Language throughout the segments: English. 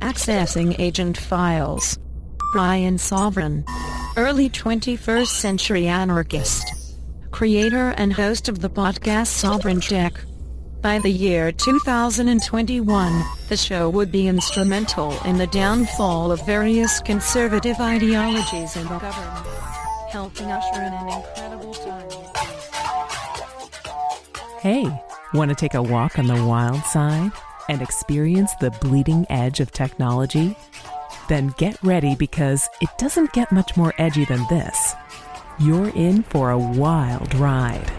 Accessing agent files. Brian Sovryn. Early 21st century anarchist. Creator and host of the podcast Sovryn Tech. By the year 2021, the show would be instrumental in the downfall of various conservative ideologies in the government, helping usher in an incredible time. Hey, want to take a walk on the wild side and experience the bleeding edge of technology? Then get ready, because it doesn't get much more edgy than this. You're in for a wild ride.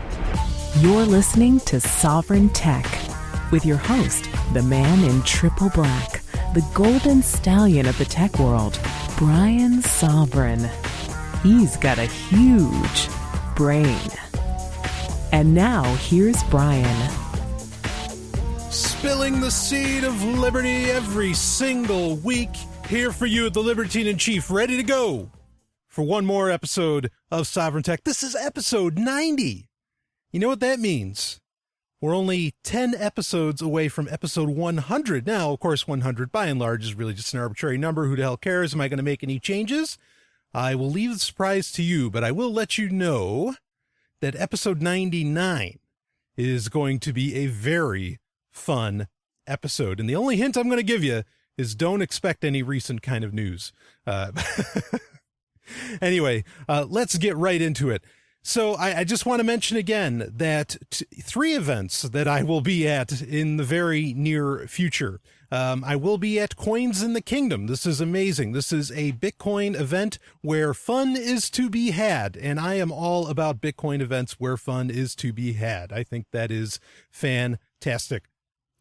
You're listening to Sovryn Tech with your host, the man in triple black, the golden stallion of the tech world, Brian Sovryn. He's got a huge brain. And now here's Brian. Spilling the seed of liberty every single week. Here for you, the Libertine-in-Chief, ready to go for one more episode of Sovryn Tech. This is episode 90. You know what that means? We're only 10 episodes away from episode 100. Now, of course, 100 by and large is really just an arbitrary number. Who the hell cares? Am I going to make any changes? I will leave the surprise to you, but I will let you know that episode 99 is going to be a very fun episode. And the only hint I'm going to give you is don't expect any recent kind of news. Anyway, let's get right into it. So I just want to mention again that three events that I will be at in the very near future. I will be at Coins in the Kingdom. This is amazing. This is a Bitcoin event where fun is to be had. And I am all about Bitcoin events where fun is to be had. I think that is fantastic.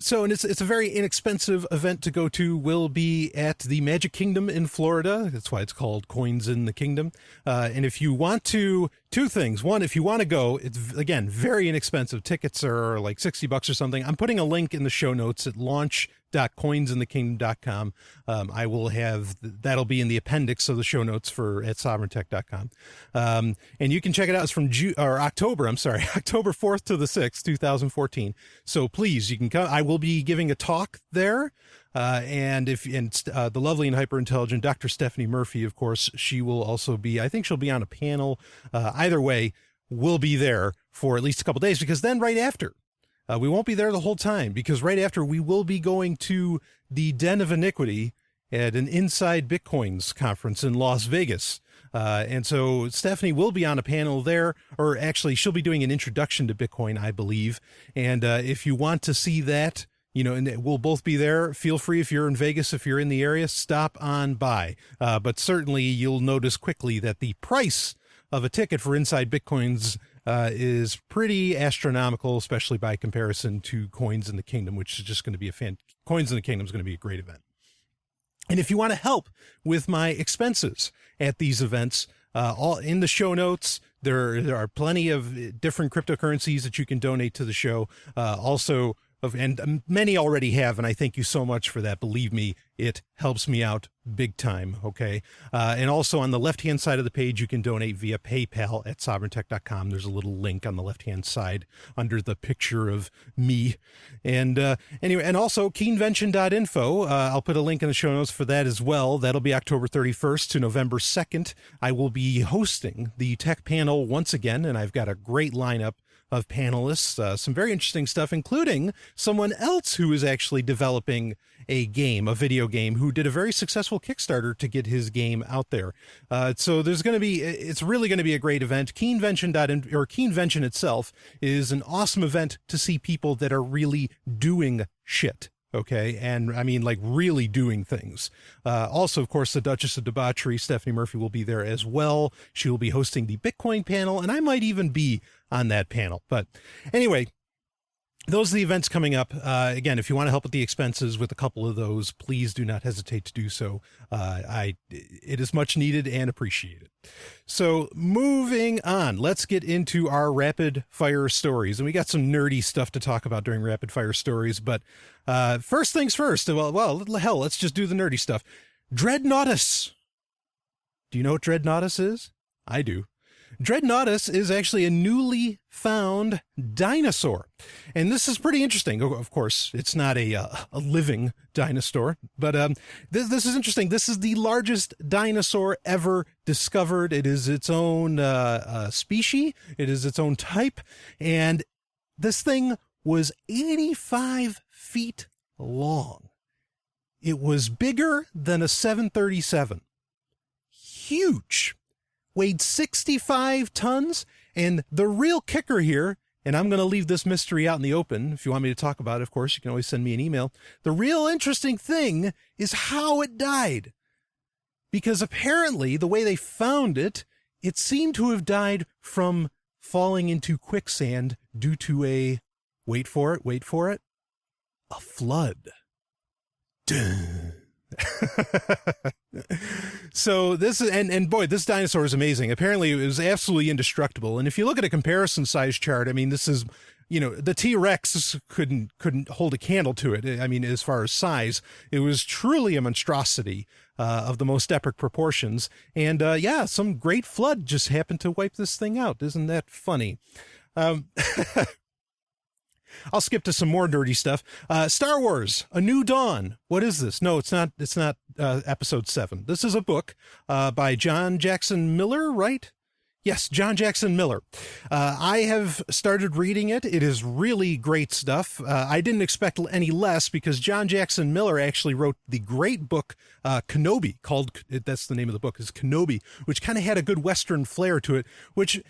So, and it's a very inexpensive event to go to. We'll be at the Magic Kingdom in Florida. That's why it's called Coins in the Kingdom. And if you want to, two things. One, if you want to go, it's, again, very inexpensive. Tickets are like $60 or something. I'm putting a link in the show notes at launch.coinsinthekingdom.com. I will have, that'll be in the appendix of the show notes at sovereigntech.com. And you can check it out. It's from October 4th to the 6th, 2014. So please, you can come. I will be giving a talk there. And the lovely and hyper intelligent Dr. Stephanie Murphy, of course, she will also be, I think she'll be on a panel. Either way, we'll be there for at least a couple days, because then right after, we won't be there the whole time, because right after we will be going to the Den of Iniquity at an Inside Bitcoins conference in Las Vegas. And so Stephanie will be on a panel there, or actually she'll be doing an introduction to Bitcoin, I believe. And if you want to see that, and we'll both be there. Feel free, if you're in Vegas, if you're in the area, stop on by. But certainly you'll notice quickly that the price of a ticket for Inside Bitcoins is pretty astronomical, especially by comparison to Coins in the Kingdom, which is just going to be Coins in the Kingdom is going to be a great event. And if you want to help with my expenses at these events, all in the show notes, there are plenty of different cryptocurrencies that you can donate to the show. And many already have, and I thank you so much for that. Believe me, it helps me out big time, okay? And also on the left-hand side of the page, you can donate via PayPal at sovereigntech.com. There's a little link on the left-hand side under the picture of me. And anyway, and also keenevention.info. I'll put a link in the show notes for that as well. That'll be October 31st to November 2nd. I will be hosting the tech panel once again, and I've got a great lineup of panelists, some very interesting stuff, including someone else who is actually developing a video game, who did a very successful Kickstarter to get his game out there. So it's really going to be a great event. Keenevention itself is an awesome event to see people that are really doing shit. Okay. And I mean, like, really doing things. Also, of course, the Duchess of Debauchery, Stephanie Murphy, will be there as well. She will be hosting the Bitcoin panel, and I might even be on that panel. But anyway, those are the events coming up. Again, if you want to help with the expenses with a couple of those, please do not hesitate to do so. It is much needed and appreciated. So moving on, let's get into our rapid fire stories. And we got some nerdy stuff to talk about during rapid fire stories. But first things first, well, hell, let's just do the nerdy stuff. Dreadnoughtus. Do you know what Dreadnoughtus is? I do. Dreadnoughtus is actually a newly found dinosaur. And this is pretty interesting. Of course, it's not a living dinosaur, but this is interesting. This is the largest dinosaur ever discovered. It is its own species. It is its own type. And this thing was 85 feet long. It was bigger than a 737. Huge. Weighed 65 tons. And the real kicker here, and I'm going to leave this mystery out in the open. If you want me to talk about it, of course, you can always send me an email. The real interesting thing is how it died. Because apparently, the way they found it, it seemed to have died from falling into quicksand due to a, wait for it, a flood. So this is, and boy, this dinosaur is amazing. Apparently it was absolutely indestructible. And if you look at a comparison size chart, I mean, this is, you know, the T-Rex couldn't hold a candle to it. I mean, as far as size, it was truly a monstrosity of the most epic proportions. And yeah, some great flood just happened to wipe this thing out. Isn't that funny? I'll skip to some more nerdy stuff. Star Wars, A New Dawn. What is this? No, it's not episode 7. This is a book by John Jackson Miller, right? Yes, John Jackson Miller. I have started reading it. It is really great stuff. I didn't expect any less because John Jackson Miller actually wrote the great book Kenobi, that's the name of the book, is Kenobi, which kind of had a good Western flair to it, which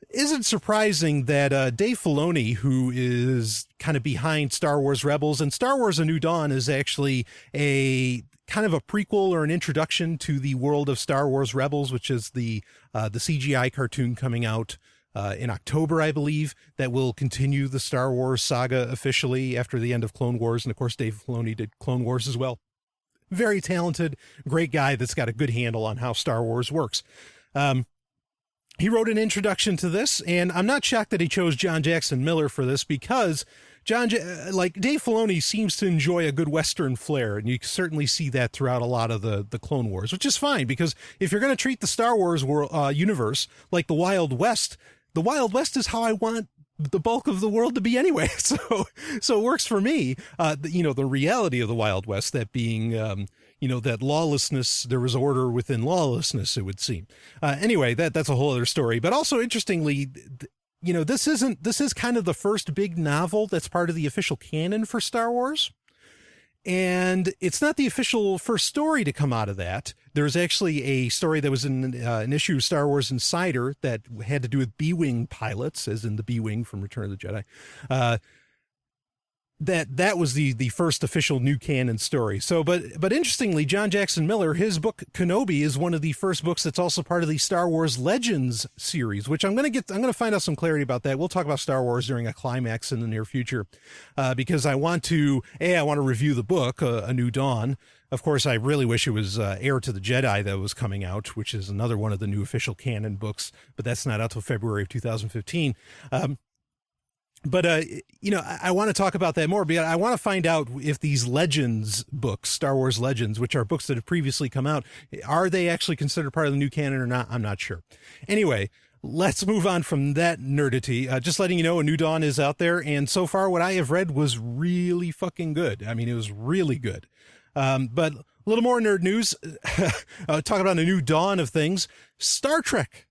isn't surprising that Dave Filoni, who is kind of behind Star Wars Rebels, and Star Wars A New Dawn is actually a kind of a prequel or an introduction to the world of Star Wars Rebels, which is the CGI cartoon coming out in October, I believe, that will continue the Star Wars saga officially after the end of Clone Wars. And of course, Dave Filoni did Clone Wars as well. Very talented, great guy that's got a good handle on how Star Wars works. He wrote an introduction to this, and I'm not shocked that he chose John Jackson Miller for this because Dave Filoni seems to enjoy a good Western flair, and you certainly see that throughout a lot of the Clone Wars, which is fine because if you're going to treat the Star Wars universe like the Wild West is how I want the bulk of the world to be anyway. So it works for me. The reality of the Wild West, that being, that lawlessness, there was order within lawlessness, it would seem. Anyway, that's a whole other story. But also interestingly, this is kind of the first big novel that's part of the official canon for Star Wars. And it's not the official first story to come out of that. There's actually a story that was in an issue of Star Wars Insider that had to do with B-Wing pilots, as in the B-Wing from Return of the Jedi. That was the first official new canon story. So, but interestingly, John Jackson Miller, his book Kenobi is one of the first books that's also part of the Star Wars Legends series, which I'm going to find out some clarity about that. We'll talk about Star Wars during a climax in the near future, because I want to review the book, A New Dawn. Of course, I really wish it was Heir to the Jedi that was coming out, which is another one of the new official canon books, but that's not out till February of 2015. But I want to talk about that more, because I want to find out if these Legends books, Star Wars Legends, which are books that have previously come out, are they actually considered part of the new canon or not? I'm not sure. Anyway, let's move on from that nerdity. Just letting you know, A New Dawn is out there, and so far what I have read was really fucking good. I mean, it was really good. But a little more nerd news. Talk about a new dawn of things. Star Trek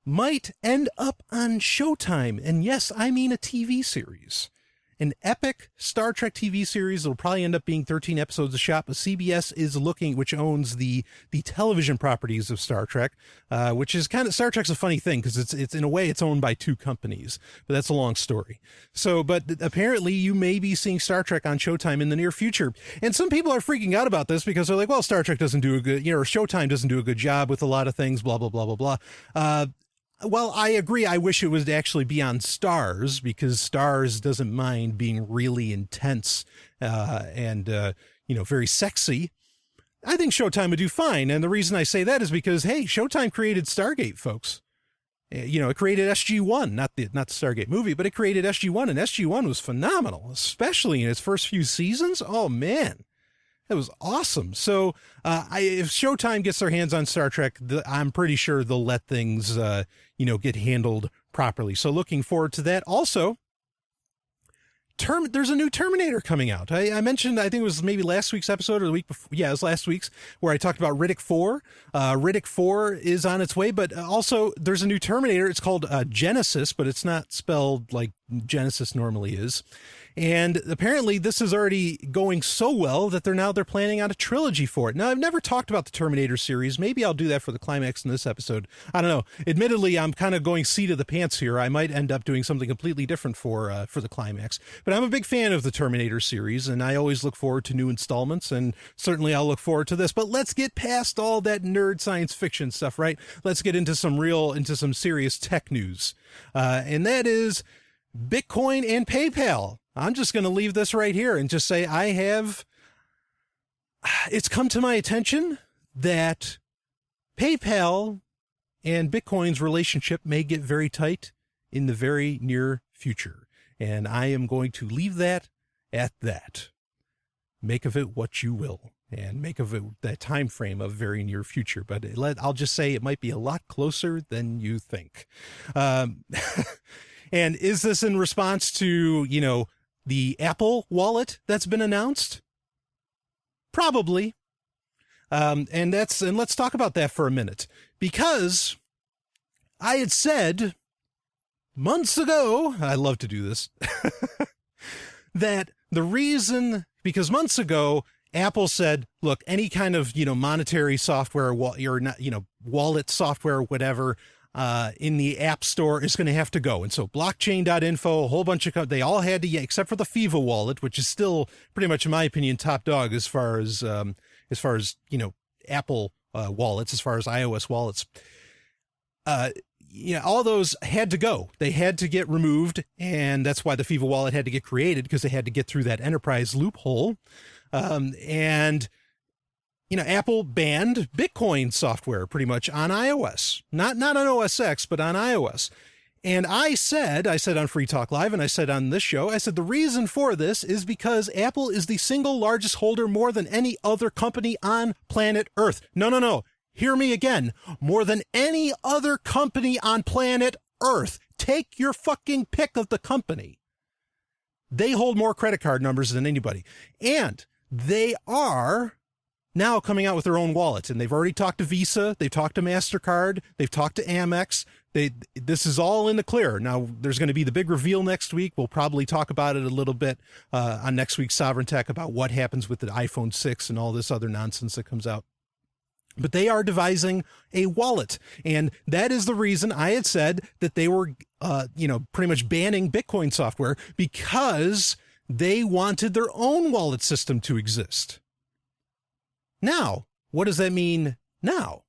might end up on Showtime. And yes, I mean a TV series. An epic Star Trek TV series that'll probably end up being 13 episodes a shot, but CBS is looking, which owns the television properties of Star Trek, which is kind of, Star Trek's a funny thing because it's in a way it's owned by two companies, but that's a long story. So, but apparently you may be seeing Star Trek on Showtime in the near future. And some people are freaking out about this because they're like, well, Star Trek doesn't do a good, or Showtime doesn't do a good job with a lot of things, blah, blah, blah, blah, blah. Well, I agree. I wish it would actually be on Starz, because Starz doesn't mind being really intense and very sexy. I think Showtime would do fine. And the reason I say that is because, hey, Showtime created Stargate, folks. It created SG-1, not the Stargate movie, but it created SG-1, and SG-1 was phenomenal, especially in its first few seasons. Oh, man. That was awesome. So if Showtime gets their hands on Star Trek, I'm pretty sure they'll let things, get handled properly. So looking forward to that. Also, there's a new Terminator coming out. I mentioned, I think it was maybe last week's episode or the week before. Yeah, it was last week's, where I talked about Riddick 4. Riddick 4 is on its way, but also there's a new Terminator. It's called Genesis, but it's not spelled like Genesis normally is. And apparently this is already going so well that they're planning out a trilogy for it. Now, I've never talked about the Terminator series. Maybe I'll do that for the Climax in this episode. I don't know. Admittedly, I'm kind of going seat of the pants here. I might end up doing something completely different for the Climax. But I'm a big fan of the Terminator series, and I always look forward to new installments, and certainly I'll look forward to this. But let's get past all that nerd science fiction stuff, right? Let's get into some serious tech news. And that is Bitcoin and PayPal. I'm just going to leave this right here and just say it's come to my attention that PayPal and Bitcoin's relationship may get very tight in the very near future. And I am going to leave that at that. Make of it what you will, and make of it that time frame of very near future. But I'll just say it might be a lot closer than you think. And is this in response to, the Apple wallet that's been announced? Probably. And let's talk about that for a minute, because I had said months ago, I love to do this, that the reason, because months ago, Apple said, look, any kind of, monetary software, or not, wallet software, whatever, in the App Store is going to have to go. And so blockchain.info, a whole bunch of, they all had to, except for the FIFA wallet, which is still pretty much, in my opinion, top dog as far as Apple wallets, as far as iOS wallets. All those had to go. They had to get removed. And that's why the FIFA wallet had to get created, because they had to get through that enterprise loophole. Apple banned Bitcoin software pretty much on iOS, not on OS X, but on iOS. And I said on Free Talk Live, and I said on this show, I said the reason for this is because Apple is the single largest holder more than any other company on planet Earth. No. Hear me again. More than any other company on planet Earth. Take your fucking pick of the company. They hold more credit card numbers than anybody. And they are now coming out with their own wallet, and they've already talked to Visa, they've talked to MasterCard, they've talked to Amex. This is all in the clear. Now, there's going to be the big reveal next week. We'll probably talk about it a little bit on next week's Sovryn Tech about what happens with the iPhone 6 and all this other nonsense that comes out. But they are devising a wallet, and that is the reason I had said that they were, pretty much banning Bitcoin software, because they wanted their own wallet system to exist. Now, what does that mean now?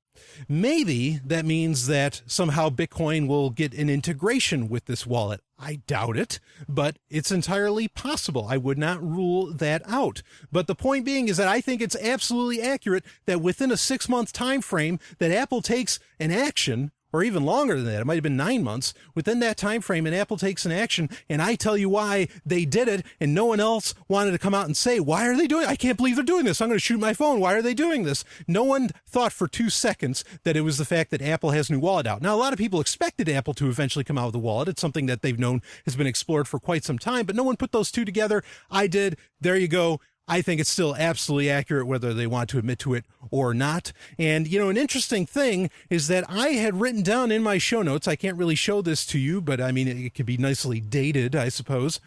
Maybe that means that somehow Bitcoin will get an integration with this wallet. I doubt it, but it's entirely possible. I would not rule that out. But the point being is that I think it's absolutely accurate that within a 6-month time frame that Apple takes an action, or even longer than that, it might have been 9 months, within that time frame, and Apple takes an action, and I tell you why they did it, and no one else wanted to come out and say, why are they doing it? I can't believe they're doing this. I'm going to shoot my phone. Why are they doing this? No one thought for 2 seconds that it was the fact that Apple has a new wallet out. Now, a lot of people expected Apple to eventually come out with a wallet. It's something that they've known has been explored for quite some time, but no one put those two together. I did. There you go. I think it's still absolutely accurate whether they want to admit to it or not. And, an interesting thing is that I had written down in my show notes, I can't really show this to you, but I mean, it could be nicely dated, I suppose.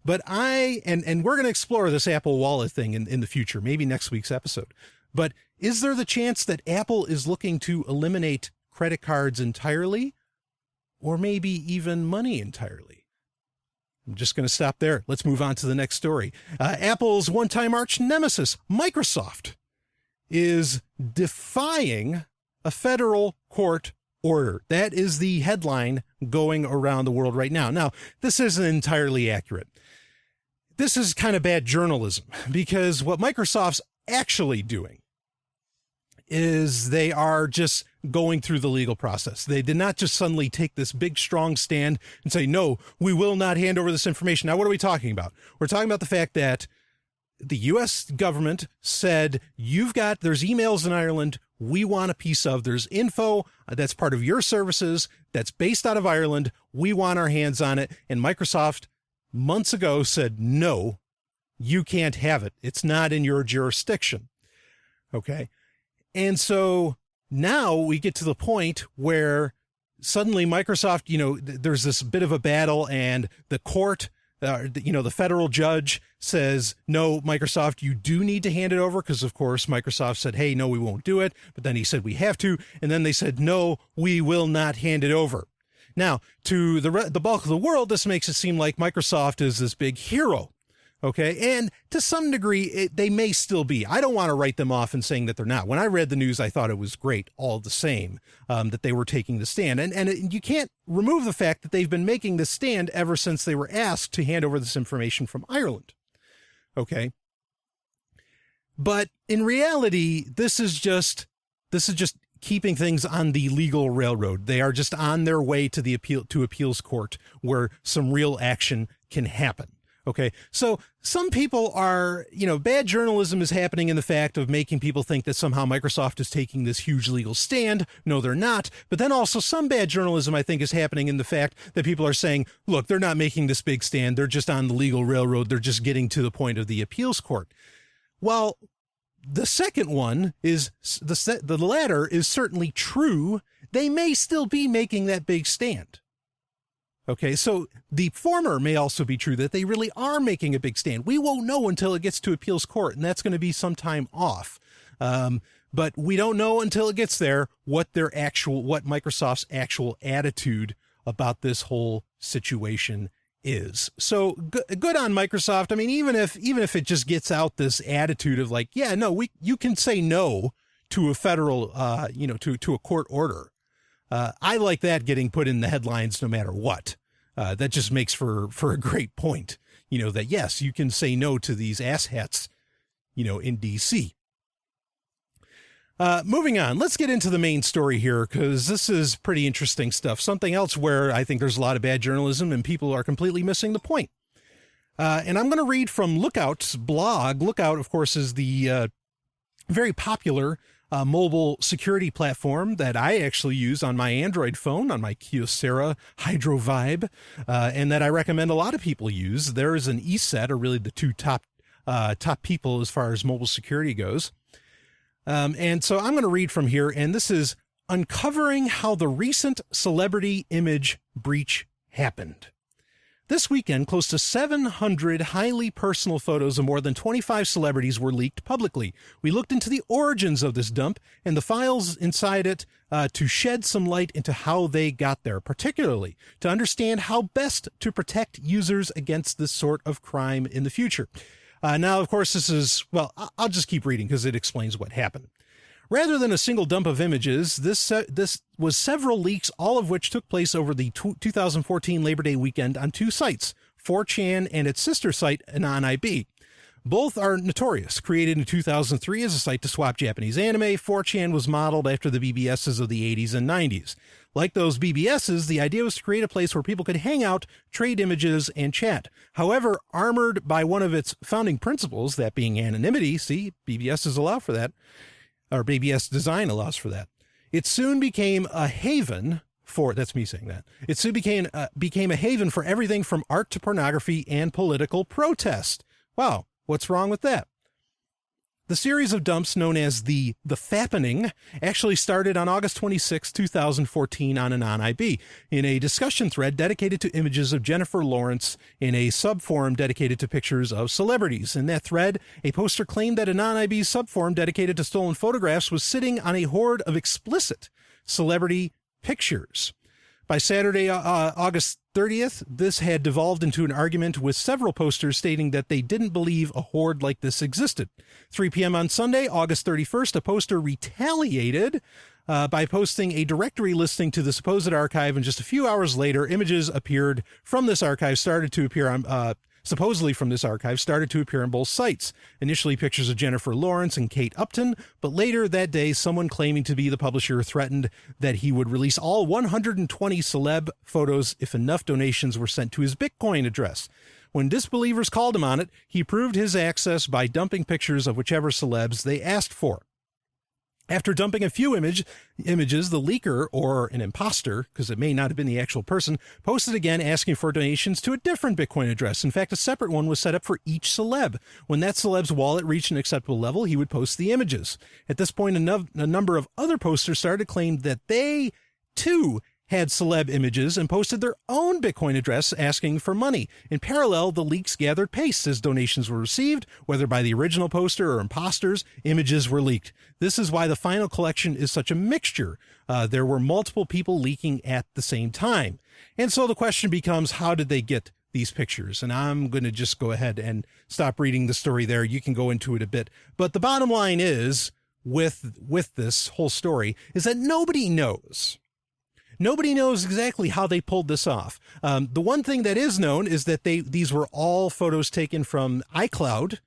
But and we're going to explore this Apple Wallet thing in the future, maybe next week's episode. But is there the chance that Apple is looking to eliminate credit cards entirely, or maybe even money entirely? I'm just going to stop there. Let's move on to the next story. Apple's one-time arch nemesis, Microsoft, is defying a federal court order. That is the headline going around the world right now. Now, this isn't entirely accurate. This is kind of bad journalism, because what Microsoft's actually doing is they are just going through the legal process. They did not just suddenly take this big, strong stand and say, no, we will not hand over this information. Now, what are we talking about? We're talking about the fact that the U.S. government said, there's emails in Ireland we want a piece of. There's info that's part of your services that's based out of Ireland. We want our hands on it. And Microsoft months ago said, no, you can't have it. It's not in your jurisdiction. Okay. And so now we get to the point where suddenly Microsoft, there's this bit of a battle, and the court, the federal judge says, no, Microsoft, you do need to hand it over. Because, of course, Microsoft said, hey, no, we won't do it. But then he said, we have to. And then they said, no, we will not hand it over. Now, to the bulk of the world, this makes it seem like Microsoft is this big hero. Okay. And to some degree, they may still be. I don't want to write them off and saying that they're not. When I read the news, I thought it was great all the same, that they were taking the stand. And you can't remove the fact that they've been making this stand ever since they were asked to hand over this information from Ireland. Okay. But in reality, this is just keeping things on the legal railroad. They are just on their way to the appeals court, where some real action can happen. Okay. So some people are, bad journalism is happening in the fact of making people think that somehow Microsoft is taking this huge legal stand. No, they're not. But then also some bad journalism, I think, is happening in the fact that people are saying, look, they're not making this big stand. They're just on the legal railroad. They're just getting to the point of the appeals court. Well, the second one is the latter is certainly true. They may still be making that big stand. Okay, so the former may also be true, that they really are making a big stand. We won't know until it gets to appeals court, and that's going to be some time off. But we don't know until it gets there what Microsoft's actual attitude about this whole situation is. So good on Microsoft. I mean, even if it just gets out this attitude of like, yeah, no, you can say no to a federal, to a court order. I like that getting put in the headlines no matter what. That just makes for a great point, that yes, you can say no to these asshats, in DC. Moving on, let's get into the main story here, because this is pretty interesting stuff. Something else where I think there's a lot of bad journalism and people are completely missing the point. And I'm going to read from Lookout's blog. Lookout, of course, is the very popular mobile security platform that I actually use on my Android phone, on my Kyocera Hydro Vibe, and that I recommend a lot of people use. There is an ESET, or really the two top people as far as mobile security goes. And so I'm going to read from here, and this is uncovering how the recent celebrity image breach happened. This weekend, close to 700 highly personal photos of more than 25 celebrities were leaked publicly. We looked into the origins of this dump and the files inside it to shed some light into how they got there, particularly to understand how best to protect users against this sort of crime in the future. Now, of course, this is, well, I'll just keep reading because it explains what happened. Rather than a single dump of images, this was several leaks, all of which took place over the 2014 Labor Day weekend on two sites, 4chan and its sister site, AnonIB. Both are notorious. Created in 2003 as a site to swap Japanese anime, 4chan was modeled after the BBSs of the 80s and 90s. Like those BBSs, the idea was to create a place where people could hang out, trade images, and chat. However, armored by one of its founding principles, that being anonymity, see, BBSs allow for that, or BBS design allows for that. It soon became a haven for, that's me saying that. It soon became a haven for everything from art to pornography and political protest. Wow, what's wrong with that? The series of dumps known as the Fappening actually started on August 26, 2014 on AnonIB in a discussion thread dedicated to images of Jennifer Lawrence in a subforum dedicated to pictures of celebrities. In that thread, a poster claimed that AnonIB's subforum dedicated to stolen photographs was sitting on a horde of explicit celebrity pictures. By Saturday, August 30th, this had devolved into an argument with several posters stating that they didn't believe a horde like this existed. 3 p.m. on Sunday, August 31st, a poster retaliated by posting a directory listing to the supposed archive, and just a few hours later, images appeared from this archive, supposedly from this archive, started to appear on both sites. Initially, pictures of Jennifer Lawrence and Kate Upton, but later that day, someone claiming to be the publisher threatened that he would release all 120 celeb photos if enough donations were sent to his Bitcoin address. When disbelievers called him on it, he proved his access by dumping pictures of whichever celebs they asked for. After dumping a few images, the leaker, or an imposter, because it may not have been the actual person, posted again asking for donations to a different Bitcoin address. In fact, a separate one was set up for each celeb. When that celeb's wallet reached an acceptable level, he would post the images. At this point, a number of other posters started to claim that they, too, had celeb images and posted their own Bitcoin address asking for money. In parallel, the leaks gathered pace as donations were received, whether by the original poster or imposters, images were leaked. This is why the final collection is such a mixture. There were multiple people leaking at the same time. And so the question becomes, how did they get these pictures? And I'm going to just go ahead and stop reading the story there. You can go into it a bit. But the bottom line is, with this whole story, is that nobody knows. Nobody knows exactly how they pulled this off. The one thing that is known is that these were all photos taken from iCloud,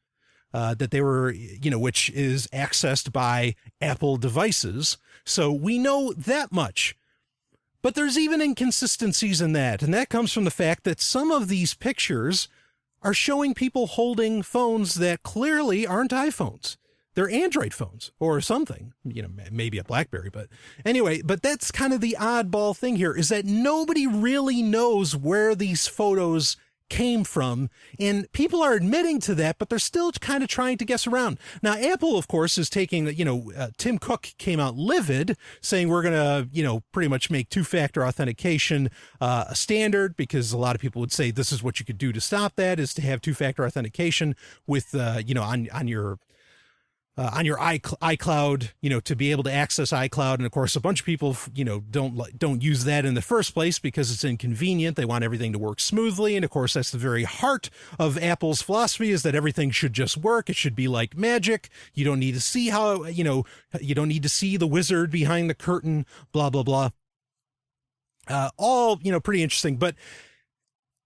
that they were, which is accessed by Apple devices. So we know that much. But there's even inconsistencies in that. And that comes from the fact that some of these pictures are showing people holding phones that clearly aren't iPhones. They're Android phones or something, maybe a BlackBerry, but anyway, but that's kind of the oddball thing here, is that nobody really knows where these photos came from. And people are admitting to that, but they're still kind of trying to guess around. Now, Apple, of course, is taking, Tim Cook came out livid saying we're going to, pretty much make two-factor authentication a standard, because a lot of people would say this is what you could do to stop that, is to have two-factor authentication with, on your iCloud, to be able to access iCloud. And of course, a bunch of people, don't use that in the first place because it's inconvenient. They want everything to work smoothly. And of course, that's the very heart of Apple's philosophy, is that everything should just work. It should be like magic. You don't need to see how, you don't need to see the wizard behind the curtain, blah, blah, blah. All, pretty interesting. But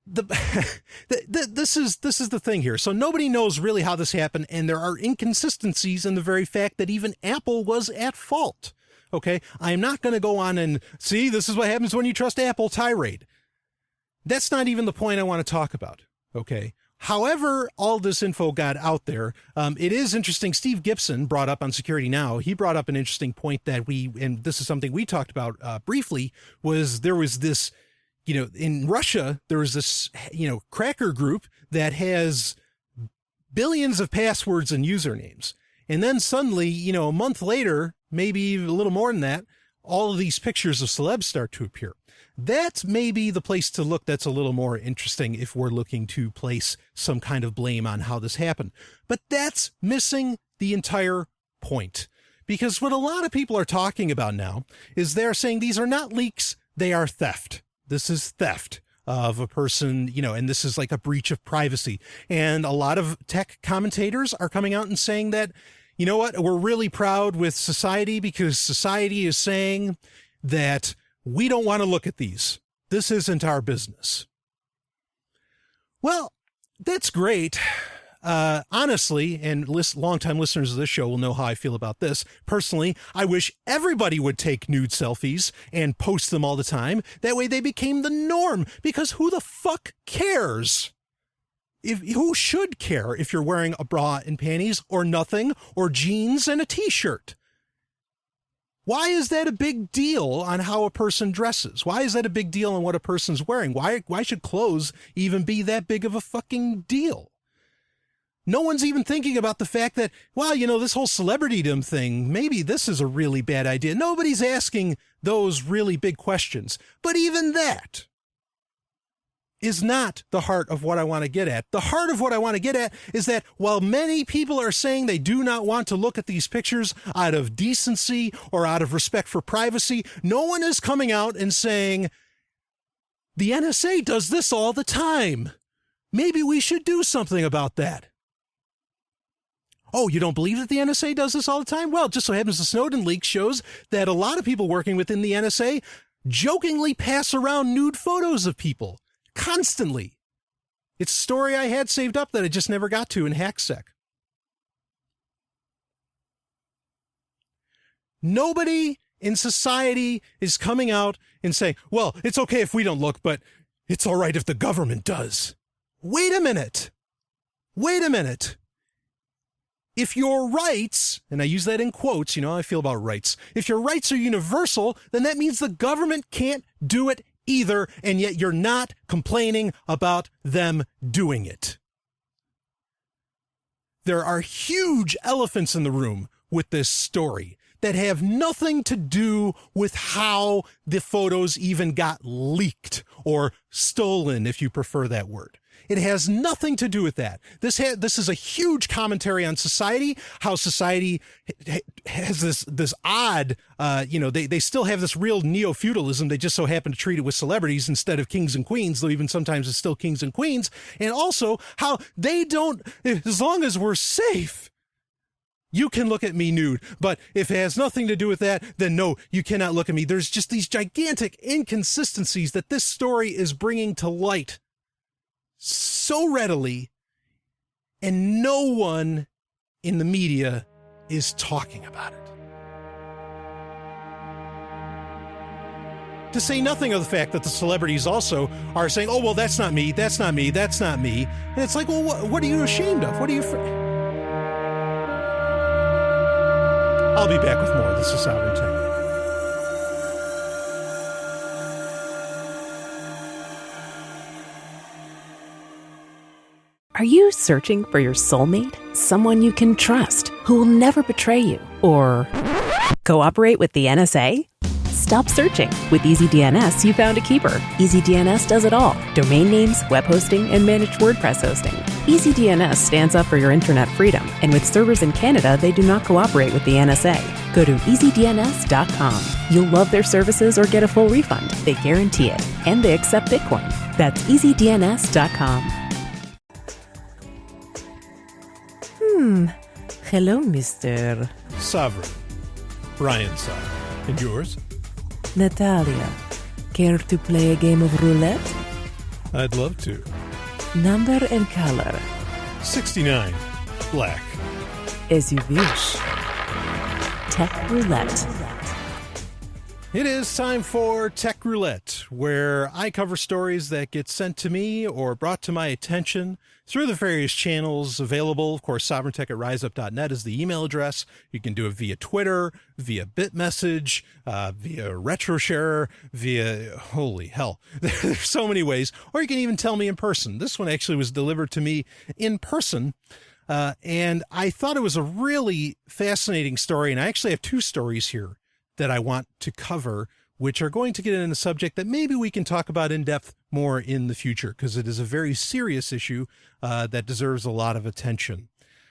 this is the thing here. So nobody knows really how this happened, and there are inconsistencies in the very fact that even Apple was at fault. Okay, I'm not going to go on and see this is what happens when you trust Apple tirade. That's not even the point I want to talk about. Okay. However, all this info got out there. It is interesting. Steve Gibson brought up on Security Now. He brought up an interesting point that and this is something we talked about briefly, was there was this, in Russia, there was this, cracker group that has billions of passwords and usernames. And then suddenly, a month later, maybe a little more than that, all of these pictures of celebs start to appear. That's maybe the place to look. That's a little more interesting if we're looking to place some kind of blame on how this happened. But that's missing the entire point. Because what a lot of people are talking about now is they're saying these are not leaks, they are theft. This is theft of a person, and this is like a breach of privacy. And a lot of tech commentators are coming out and saying that, you know what, we're really proud with society because society is saying that we don't want to look at these. This isn't our business. Well, that's great. Honestly, and longtime listeners of this show will know how I feel about this. Personally, I wish everybody would take nude selfies and post them all the time. That way they became the norm, because who the fuck cares? Who should care if you're wearing a bra and panties or nothing, or jeans and a t-shirt? Why is that a big deal on how a person dresses? Why is that a big deal on what a person's wearing? Why should clothes even be that big of a fucking deal? No one's even thinking about the fact that, this whole celebritydom thing, maybe this is a really bad idea. Nobody's asking those really big questions. But even that is not the heart of what I want to get at. The heart of what I want to get at is that while many people are saying they do not want to look at these pictures out of decency or out of respect for privacy, no one is coming out and saying, the NSA does this all the time. Maybe we should do something about that. Oh, you don't believe that the NSA does this all the time? Well, it just so happens the Snowden leak shows that a lot of people working within the NSA jokingly pass around nude photos of people constantly. It's a story I had saved up that I just never got to in Hacksec. Nobody in society is coming out and saying, well, it's okay if we don't look, but it's all right if the government does. wait a minute. If your rights, and I use that in quotes, you know how I feel about rights. If your rights are universal, then that means the government can't do it either, and yet you're not complaining about them doing it. There are huge elephants in the room with this story that have nothing to do with how the photos even got leaked or stolen, if you prefer that word. It has nothing to do with that. This is a huge commentary on society, how society has this odd, they still have this real neo-feudalism. They just so happen to treat it with celebrities instead of kings and queens, though even sometimes it's still kings and queens. And also how they don't, as long as we're safe, you can look at me nude. But if it has nothing to do with that, then no, you cannot look at me. There's just these gigantic inconsistencies that this story is bringing to light so readily, and no one in the media is talking about it. To say nothing of the fact that the celebrities also are saying, oh, well, that's not me, that's not me, that's not me. And it's like, well, what are you ashamed of? What are you I'll be back with more. This is Sovryn Tech. Are you searching for your soulmate? Someone you can trust, who will never betray you? Or cooperate with the NSA? Stop searching. With EasyDNS, you found a keeper. EasyDNS does it all. Domain names, web hosting, and managed WordPress hosting. EasyDNS stands up for your internet freedom. And with servers in Canada, they do not cooperate with the NSA. Go to easydns.com. You'll love their services or get a full refund. They guarantee it. And they accept Bitcoin. That's easydns.com. Hello, Mr. Sovryn. Brian Sovryn. And yours? Natalia. Care to play a game of roulette? I'd love to. Number and color? 69. Black. As you wish. Tech Roulette. It is time for Tech Roulette, where I cover stories that get sent to me or brought to my attention through the various channels available. Of course, sovereigntech@riseup.net is the email address. You can do it via Twitter, via BitMessage, via RetroShare, via, holy hell, there's so many ways. Or you can even tell me in person. This one actually was delivered to me in person. And I thought it was a really fascinating story. And I actually have two stories here that I want to cover, which are going to get into a subject that maybe we can talk about in depth more in the future, because it is a very serious issue that deserves a lot of attention.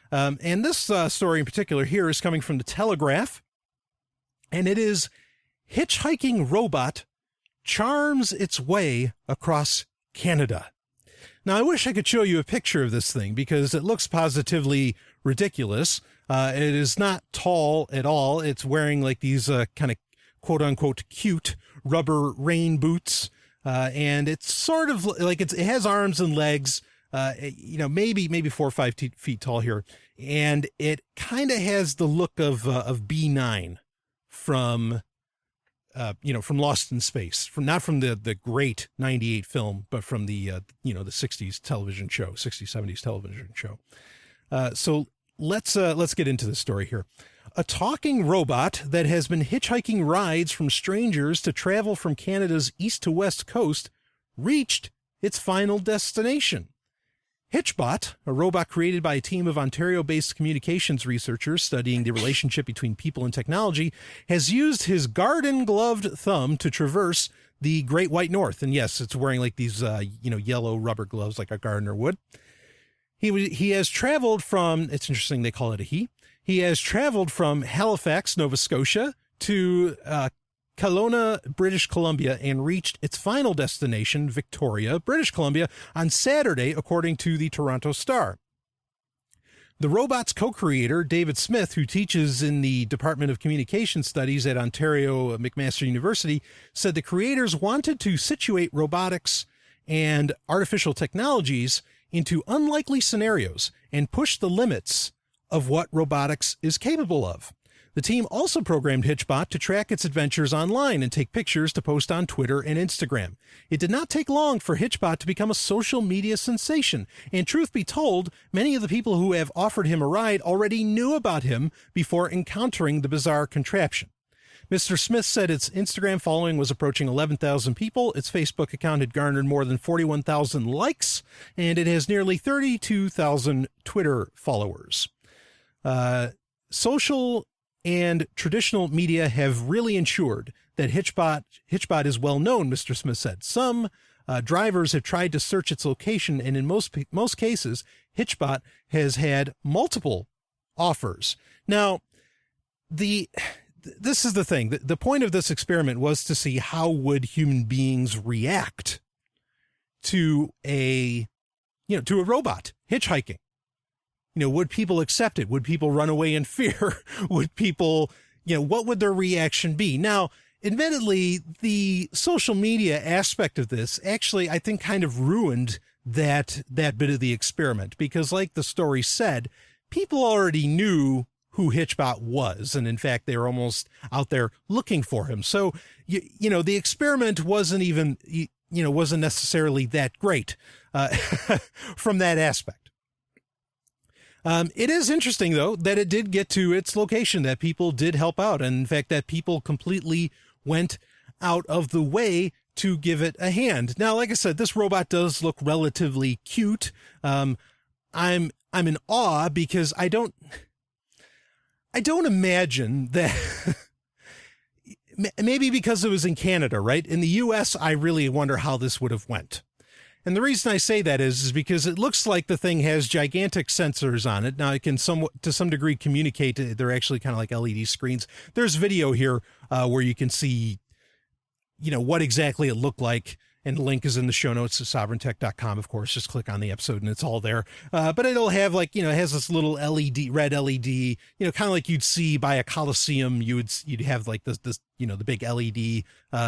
And this story in particular here is coming from the Telegraph, and it is hitchhiking robot charms its way across Canada. Now, I wish I could show you a picture of this thing because it looks positively ridiculous. It is not tall at all. It's wearing like these kind of quote unquote cute rubber rain boots. And it's sort of like it has arms and legs, maybe 4 or 5 feet tall here. And it kind of has the look of B9 from Lost in Space, not from the great 98 film, but from the 60s television show, 60s, 70s television show. So let's get into the story here. A talking robot that has been hitchhiking rides from strangers to travel from Canada's east to west coast reached its final destination. HitchBOT, a robot created by a team of Ontario-based communications researchers studying the relationship between people and technology, has used his garden-gloved thumb to traverse the Great White North. And yes, it's wearing like these, yellow rubber gloves like a gardener would. He has traveled from, it's interesting they call it a he. He has traveled from Halifax, Nova Scotia to Kelowna, British Columbia, and reached its final destination, Victoria, British Columbia, on Saturday, according to the Toronto Star. The robot's co-creator, David Smith, who teaches in the Department of Communication Studies at Ontario McMaster University, said the creators wanted to situate robotics and artificial technologies into unlikely scenarios and push the limits of what robotics is capable of. The team also programmed HitchBOT to track its adventures online and take pictures to post on Twitter and Instagram. It did not take long for HitchBOT to become a social media sensation, and truth be told, many of the people who have offered him a ride already knew about him before encountering the bizarre contraption. Mr. Smith said its Instagram following was approaching 11,000 people, its Facebook account had garnered more than 41,000 likes, and it has nearly 32,000 Twitter followers. Social and traditional media have really ensured that HitchBOT is well known, Mr. Smith said. Some drivers have tried to search its location, and in most cases, HitchBOT has had multiple offers. Now, this is the thing. The point of this experiment was to see how would human beings react to a robot hitchhiking. Would people accept it? Would people run away in fear? Would people, what would their reaction be? Now, admittedly, the social media aspect of this actually, I think, kind of ruined that bit of the experiment, because like the story said, people already knew who HitchBOT was. And in fact, they were almost out there looking for him. So, the experiment wasn't even, wasn't necessarily that great from that aspect. It is interesting, though, that it did get to its location, that people did help out. And in fact, that people completely went out of the way to give it a hand. Now, like I said, this robot does look relatively cute. I'm in awe because I don't imagine that maybe because it was in Canada, right? In the US, I really wonder how this would have went. And the reason I say that is because it looks like the thing has gigantic sensors on it. Now it can to some degree communicate. They're actually kind of like LED screens. There's video here where you can see, what exactly it looked like. And the link is in the show notes to sovryntech.com. Of course, just click on the episode and it's all there. But it'll have it has this little red LED, kind of like you'd see by a Coliseum. You'd have like this, the big LED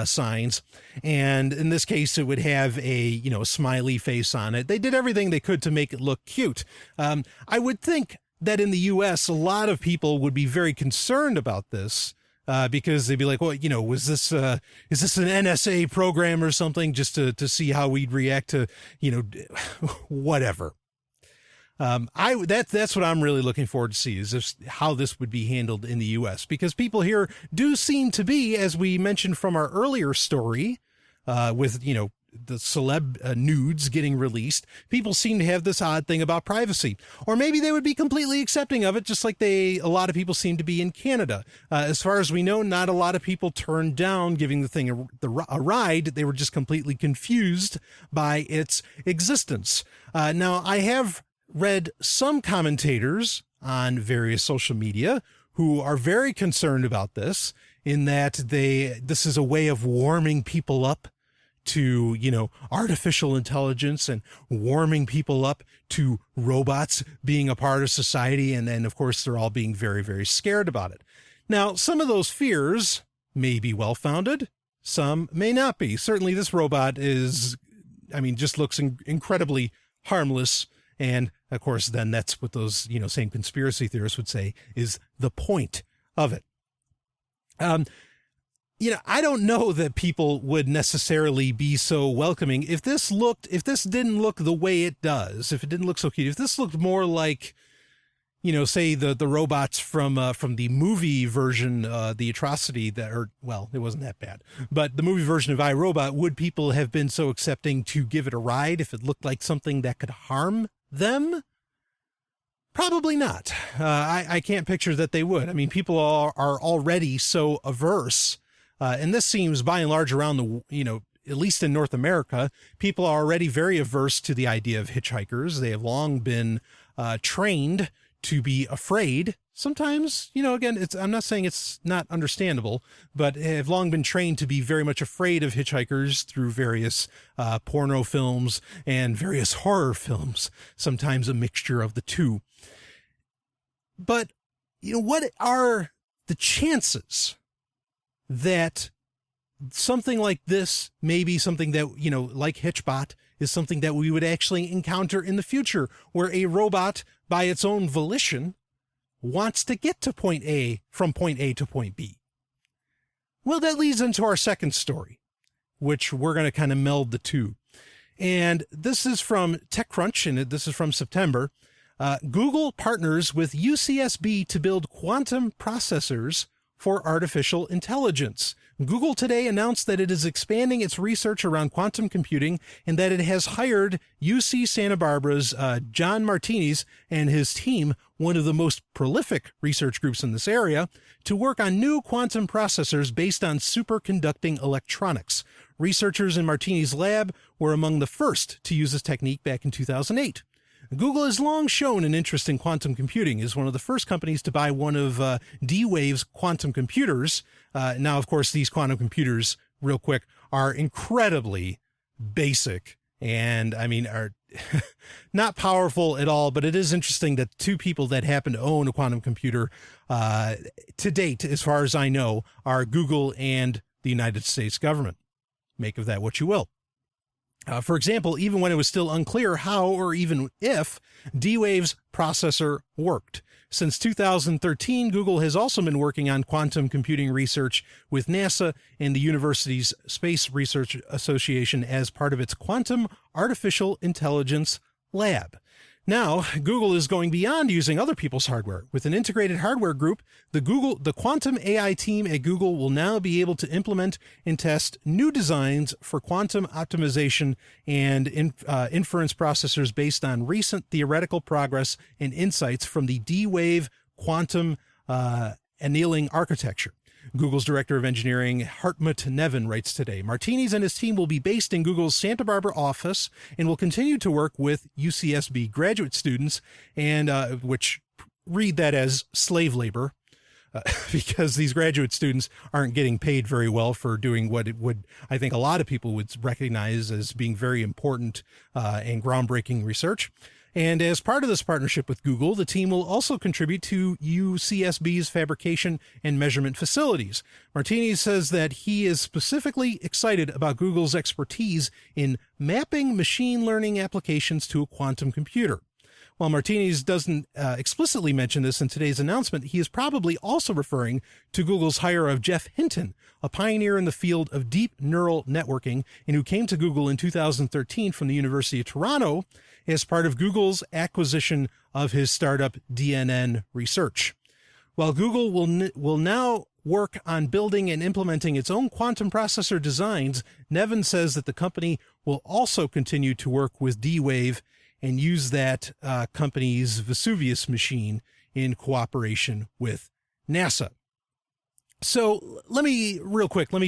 signs. And in this case, it would have a smiley face on it. They did everything they could to make it look cute. I would think that in the US, a lot of people would be very concerned about this. Because they'd be like, well, is this an NSA program or something, just to see how we'd react to, whatever. That's what I'm really looking forward to see, is how this would be handled in the US, because people here do seem to be, as we mentioned from our earlier story, with, the celeb nudes getting released, people seem to have this odd thing about privacy, or maybe they would be completely accepting of it, just like a lot of people seem to be in Canada. As far as we know, not a lot of people turned down giving the thing a ride. They were just completely confused by its existence. Now, I have read some commentators on various social media who are very concerned about this, in that this is a way of warming people up to, artificial intelligence, and warming people up to robots being a part of society. And then, of course, they're all being very, very scared about it. Now, some of those fears may be well-founded. Some may not be. Certainly this robot just looks incredibly harmless. And of course, then that's what those, same conspiracy theorists would say is the point of it. I don't know that people would necessarily be so welcoming if this didn't look the way it does, if it didn't look so cute, if this looked more like, say the robots from the movie version, the atrocity it wasn't that bad, but the movie version of iRobot, would people have been so accepting to give it a ride if it looked like something that could harm them? Probably not. I can't picture that they would. I mean, people are already so averse. And this seems by and large around at least in North America, people are already very averse to the idea of hitchhikers. They have long been trained to be afraid. Sometimes, again, I'm not saying it's not understandable, but have long been trained to be very much afraid of hitchhikers through various porno films and various horror films, sometimes a mixture of the two. But, what are the chances that something like this may be something that, like HitchBOT, is something that we would actually encounter in the future, where a robot, by its own volition, wants to get to point A from point A to point B. Well, that leads into our second story, which we're going to kind of meld the two. And this is from TechCrunch, and this is from September. Google partners with UCSB to build quantum processors for artificial intelligence. Google today announced that it is expanding its research around quantum computing and that it has hired UC Santa Barbara's John Martinez and his team, one of the most prolific research groups in this area, to work on new quantum processors based on superconducting electronics. Researchers in Martinez's lab were among the first to use this technique back in 2008. Google has long shown an interest in quantum computing, is one of the first companies to buy one of D-Wave's quantum computers. Now, of course, these quantum computers, real quick, are incredibly basic and, I mean, are not powerful at all. But it is interesting that two people that happen to own a quantum computer to date, as far as I know, are Google and the United States government. Make of that what you will. For example, even when it was still unclear how or even if D-Wave's processor worked. Since 2013, Google has also been working on quantum computing research with NASA and the university's Space Research Association as part of its Quantum Artificial Intelligence Lab. Now, Google is going beyond using other people's hardware. With an integrated hardware group, the quantum AI team at Google will now be able to implement and test new designs for quantum optimization and inference processors based on recent theoretical progress and insights from the D-Wave quantum annealing architecture. Google's director of engineering, Hartmut Nevin, writes today, Martinez and his team will be based in Google's Santa Barbara office and will continue to work with UCSB graduate students, and which read that as slave labor, because these graduate students aren't getting paid very well for doing what it would, I think a lot of people would recognize as being very important and groundbreaking research. And as part of this partnership with Google, the team will also contribute to UCSB's fabrication and measurement facilities. Martinez says that he is specifically excited about Google's expertise in mapping machine learning applications to a quantum computer. While Martinez doesn't explicitly mention this in today's announcement, he is probably also referring to Google's hire of Jeff Hinton, a pioneer in the field of deep neural networking and who came to Google in 2013 from the University of Toronto as part of Google's acquisition of his startup DNN Research. While Google will now work on building and implementing its own quantum processor designs, Nevin says that the company will also continue to work with D-Wave and use that company's Vesuvius machine in cooperation with NASA. So let me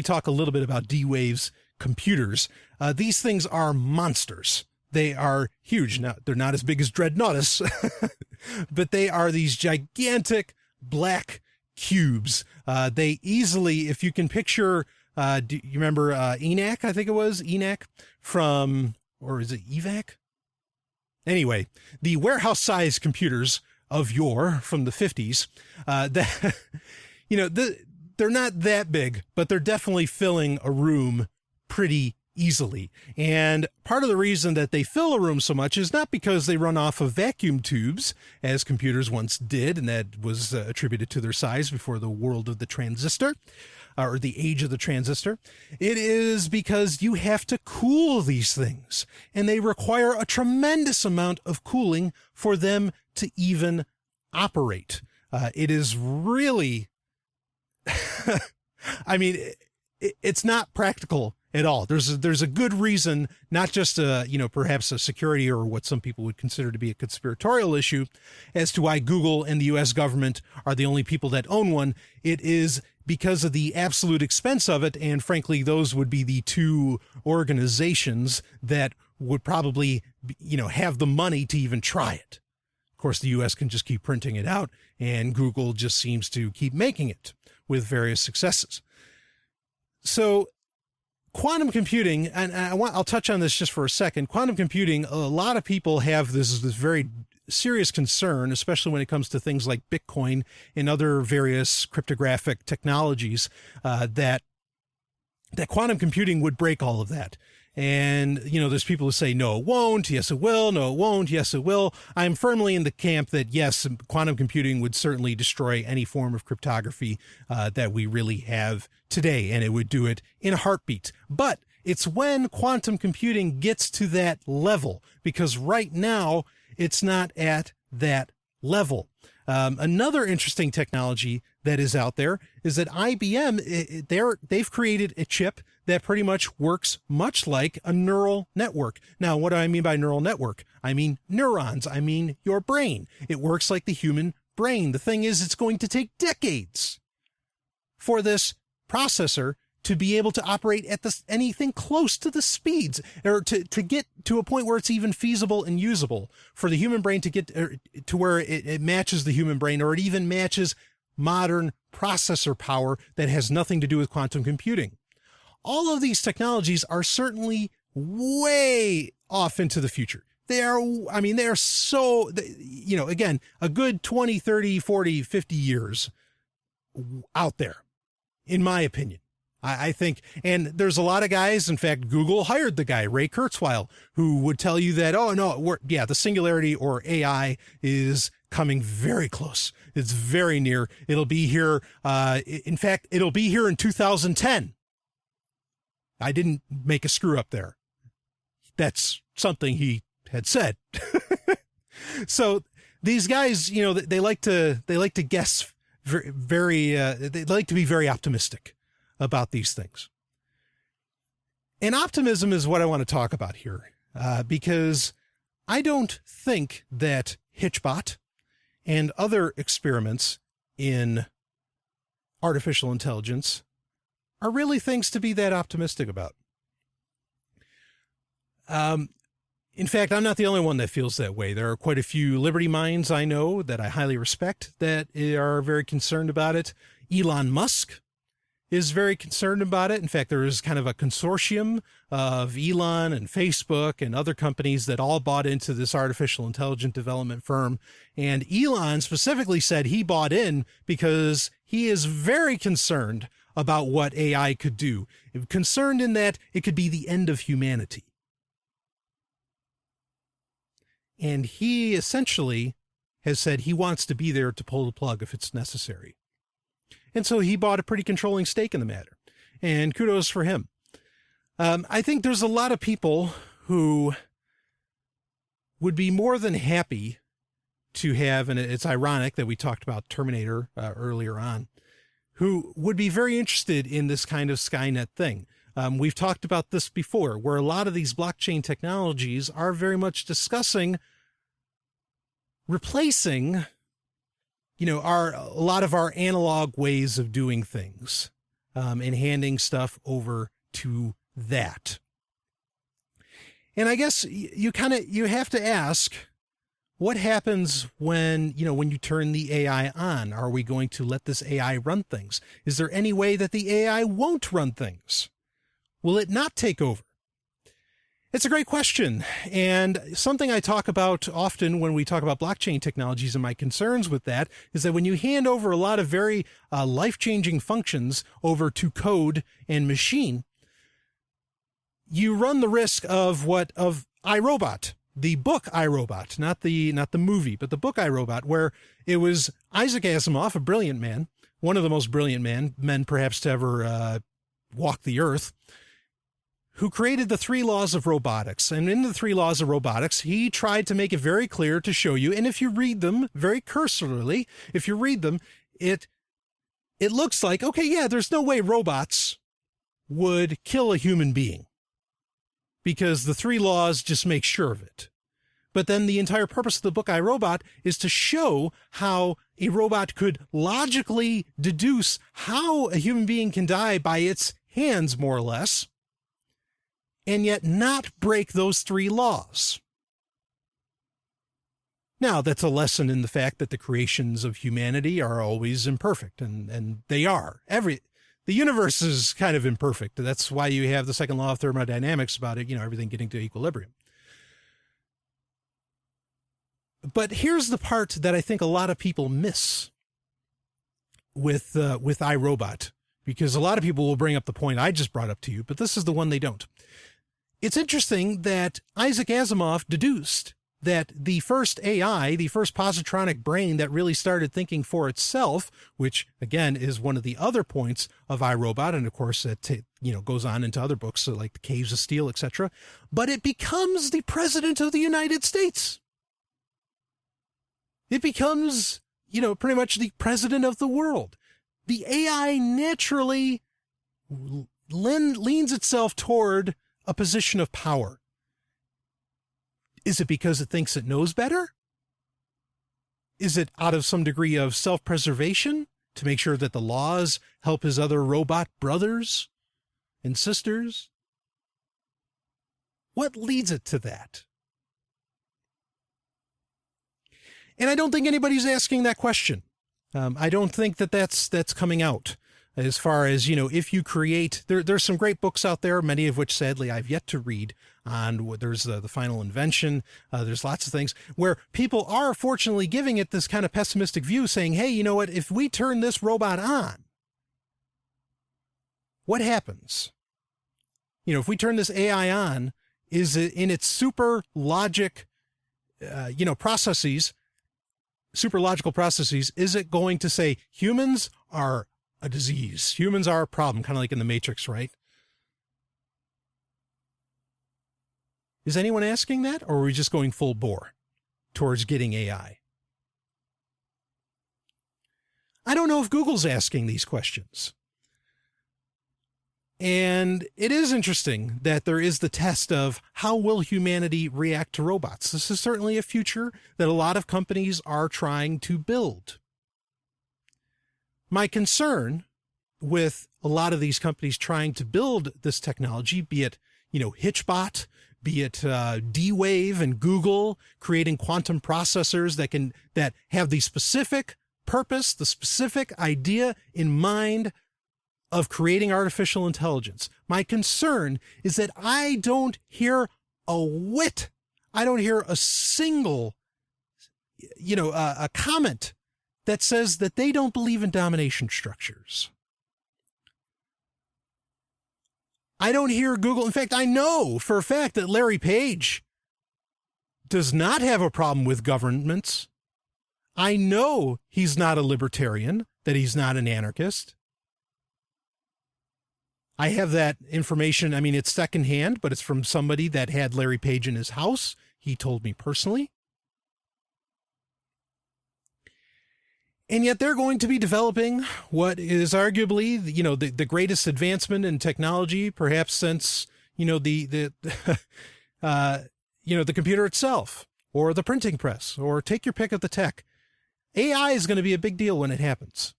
talk a little bit about D-Wave's computers. These things are monsters. They are huge. Now, they're not as big as Dreadnoughtus, but they are these gigantic black cubes. They easily, if you can picture, do you remember ENAC? I think it was ENAC from, or is it EVAC? Anyway, the warehouse-sized computers of yore from the 50s, they're not that big, but they're definitely filling a room pretty easily. And part of the reason that they fill a room so much is not because they run off of vacuum tubes, as computers once did, and that was attributed to their size before the world of the transistor, or the age of the transistor. It is because you have to cool these things, and they require a tremendous amount of cooling for them to even operate. It is really, I mean, it's not practical at all. There's a good reason, not just perhaps a security or what some people would consider to be a conspiratorial issue, as to why Google and the U.S. government are the only people that own one. It is because of the absolute expense of it, and frankly, those would be the two organizations that would probably, have the money to even try it. Of course, the U.S. can just keep printing it out, and Google just seems to keep making it with various successes. So quantum computing, and I'll touch on this just for a second. Quantum computing, a lot of people have this very serious concern, especially when it comes to things like Bitcoin and other various cryptographic technologies, that quantum computing would break all of that. And, there's people who say, no, it won't. Yes, it will. No, it won't. Yes, it will. I'm firmly in the camp that, yes, quantum computing would certainly destroy any form of cryptography that we really have today, and it would do it in a heartbeat. But it's when quantum computing gets to that level, because right now it's not at that level. Another interesting technology that is out there is that IBM, they've created a chip that pretty much works much like a neural network. Now, what do I mean by neural network? I mean neurons. I mean your brain. It works like the human brain. The thing is, it's going to take decades for this processor to be able to operate at anything close to the speeds, or to get to a point where it's even feasible and usable for the human brain to get to where it matches the human brain, or it even matches modern processor power that has nothing to do with quantum computing. All of these technologies are certainly way off into the future. They are so, again, a good 20, 30, 40, 50 years out there, in my opinion. I think, and there's a lot of guys, in fact, Google hired the guy, Ray Kurzweil, who would tell you that, oh no, the singularity, or AI, is coming very close. It's very near. It'll be here. In fact, it'll be here in 2010. I didn't make a screw up there. That's something he had said. So these guys, they like to guess they like to be very optimistic about these things. And optimism is what I want to talk about here, because I don't think that HitchBOT and other experiments in artificial intelligence are really things to be that optimistic about. In fact, I'm not the only one that feels that way. There are quite a few liberty minds I know that I highly respect that are very concerned about it. Elon Musk is very concerned about it. In fact, there is kind of a consortium of Elon and Facebook and other companies that all bought into this artificial intelligence development firm. And Elon specifically said he bought in because he is very concerned about what AI could do. Concerned in that it could be the end of humanity. And he essentially has said he wants to be there to pull the plug if it's necessary. And so he bought a pretty controlling stake in the matter. And kudos for him. I think there's a lot of people who would be more than happy to have, and it's ironic that we talked about Terminator earlier on, who would be very interested in this kind of Skynet thing. We've talked about this before, where a lot of these blockchain technologies are very much discussing replacing, a lot of our analog ways of doing things, and handing stuff over to that. And I guess you have to ask, what happens when you turn the AI on? Are we going to let this AI run things? Is there any way that the AI won't run things? Will it not take over? It's a great question, and something I talk about often when we talk about blockchain technologies, and my concerns with that is that when you hand over a lot of very life-changing functions over to code and machine, you run the risk of iRobot, the book iRobot, not the movie, but the book iRobot, where it was Isaac Asimov, a brilliant man, one of the most brilliant men perhaps to ever walk the earth, who created the 3 laws of robotics. And in the 3 laws of robotics, he tried to make it very clear to show you, and if you read them very cursorily, if you read them, it looks like, okay, yeah, there's no way robots would kill a human being, because the 3 laws just make sure of it. But then the entire purpose of the book iRobot is to show how a robot could logically deduce how a human being can die by its hands, more or less, and yet not break those 3 laws. Now, that's a lesson in the fact that the creations of humanity are always imperfect, and they are. The universe is kind of imperfect. That's why you have the second law of thermodynamics about it, everything getting to equilibrium. But here's the part that I think a lot of people miss with iRobot, because a lot of people will bring up the point I just brought up to you, but this is the one they don't. it's interesting that Isaac Asimov deduced that the first AI, the first positronic brain that really started thinking for itself, which again is one of the other points of iRobot, and of course it goes on into other books, so like The Caves of Steel, etc. But it becomes the president of the United States. It becomes, pretty much the president of the world. The AI naturally leans itself toward a position of power. Is it because it thinks it knows better? Is it out of some degree of self-preservation to make sure that the laws help his other robot brothers and sisters? What leads it to that? And I don't think anybody's asking that question. I don't think that that's coming out as far as, if you create, there's some great books out there, many of which sadly I've yet to read on. There's the Final Invention. There's lots of things where people are fortunately giving it this kind of pessimistic view, saying, hey, you know what, if we turn this robot on, what happens? If we turn this AI on, is it in its super logic, processes, super logical processes, is it going to say humans are a disease, humans are a problem, kind of like in the Matrix, right? Is anyone asking that, or are we just going full bore towards getting AI? I don't know if Google's asking these questions. And it is interesting that there is the test of how will humanity react to robots. This is certainly a future that a lot of companies are trying to build. My concern with a lot of these companies trying to build this technology, be it, HitchBOT, be it D-Wave and Google creating quantum processors that have the specific purpose, the specific idea in mind of creating artificial intelligence. My concern is that I don't hear a whit. I don't hear a single, a comment that says that they don't believe in domination structures. I don't hear Google. In fact, I know for a fact that Larry Page does not have a problem with governments. I know he's not a libertarian, that he's not an anarchist. I have that information. I mean, it's secondhand, but it's from somebody that had Larry Page in his house. He told me personally. And yet they're going to be developing what is arguably, the greatest advancement in technology, perhaps since, the computer itself, or the printing press, or take your pick of the tech. AI is going to be a big deal when it happens,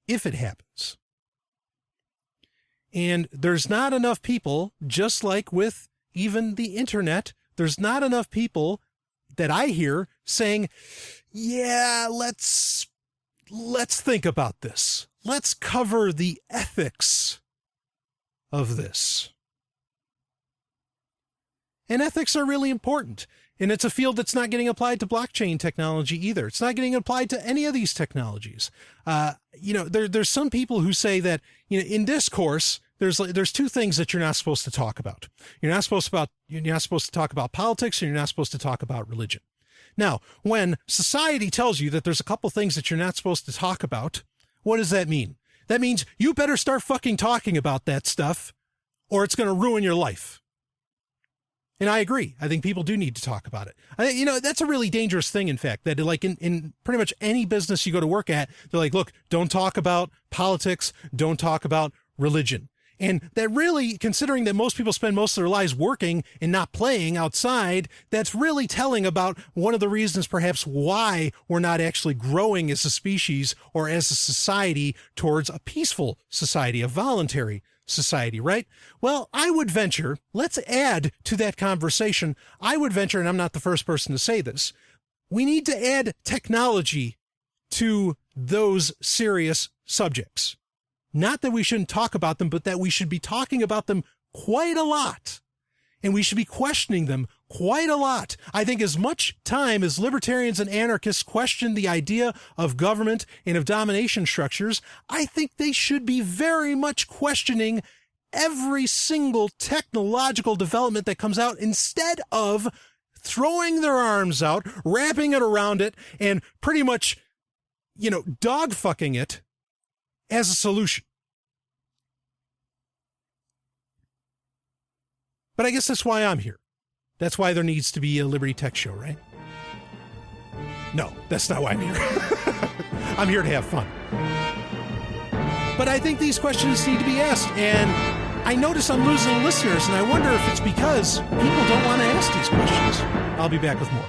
if it happens. And there's not enough people, just like with even the internet, there's not enough people that I hear saying, yeah, let's think about this. Let's cover the ethics of this. And ethics are really important. And it's a field that's not getting applied to blockchain technology either. It's not getting applied to any of these technologies. There's some people who say that, in discourse, there's two things that you're not supposed to talk about. You're not supposed to talk about politics, and you're not supposed to talk about religion. Now, when society tells you that there's a couple things that you're not supposed to talk about, what does that mean? That means you better start fucking talking about that stuff, or it's going to ruin your life. And I agree. I think people do need to talk about it. That's a really dangerous thing, in fact, that like in pretty much any business you go to work at, they're like, look, don't talk about politics, don't talk about religion. And that really, considering that most people spend most of their lives working and not playing outside, that's really telling about one of the reasons perhaps why we're not actually growing as a species or as a society towards a peaceful society, a voluntary society, right? Well, I would venture, let's add to that conversation, I would venture, and I'm not the first person to say this, we need to add technology to those serious subjects. Not that we shouldn't talk about them, but that we should be talking about them quite a lot. And we should be questioning them quite a lot. I think as much time as libertarians and anarchists question the idea of government and of domination structures, I think they should be very much questioning every single technological development that comes out instead of throwing their arms out, wrapping it around it, and pretty much, dog fucking it as a solution. But I guess that's why I'm here. That's why there needs to be a Liberty Tech show, right? No, that's not why I'm here. I'm here to have fun. But I think these questions need to be asked, and I notice I'm losing listeners, and I wonder if it's because people don't want to ask these questions. I'll be back with more.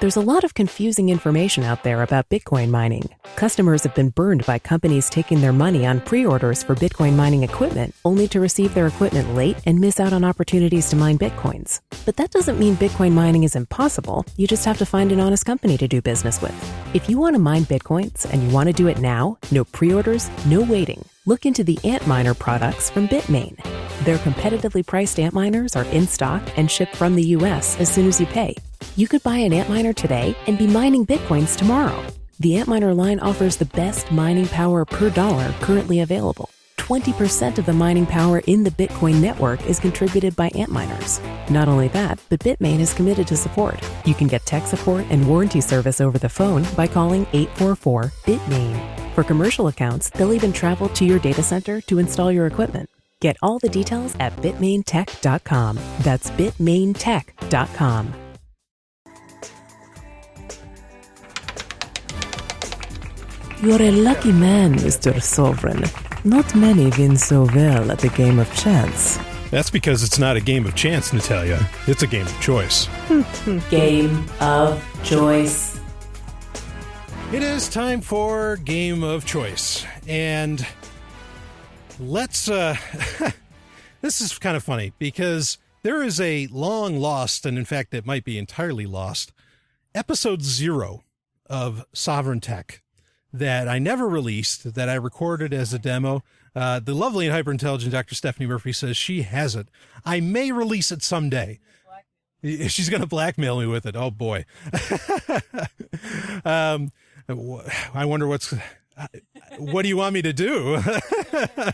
There's a lot of confusing information out there about Bitcoin mining. Customers have been burned by companies taking their money on pre-orders for Bitcoin mining equipment, only to receive their equipment late and miss out on opportunities to mine Bitcoins. But that doesn't mean Bitcoin mining is impossible. You just have to find an honest company to do business with. If you want to mine Bitcoins and you want to do it now, no pre-orders, no waiting. Look into the Antminer products from Bitmain. Their competitively priced Antminers are in stock and shipped from the US as soon as you pay. You could buy an Antminer today and be mining Bitcoins tomorrow. The Antminer line offers the best mining power per dollar currently available. 20% of the mining power in the Bitcoin network is contributed by Antminers. Not only that, but Bitmain is committed to support. You can get tech support and warranty service over the phone by calling 844-BITMAIN. For commercial accounts, they'll even travel to your data center to install your equipment. Get all the details at bitmaintech.com. That's bitmaintech.com. You're a lucky man, Mr. Sovryn. Not many win so well at the game of chance. That's because it's not a game of chance, Natalia. It's a game of choice. Game of choice. It is time for Game of Choice. And let's... this is kind of funny because there is a long lost, and in fact it might be entirely lost, episode 0 of Sovryn Tech that I never released, that I recorded as a demo. The lovely and hyper-intelligent Dr. Stephanie Murphy says she has it. I may release it someday. She's going to blackmail me with it. Oh, boy. I wonder what do you want me to do?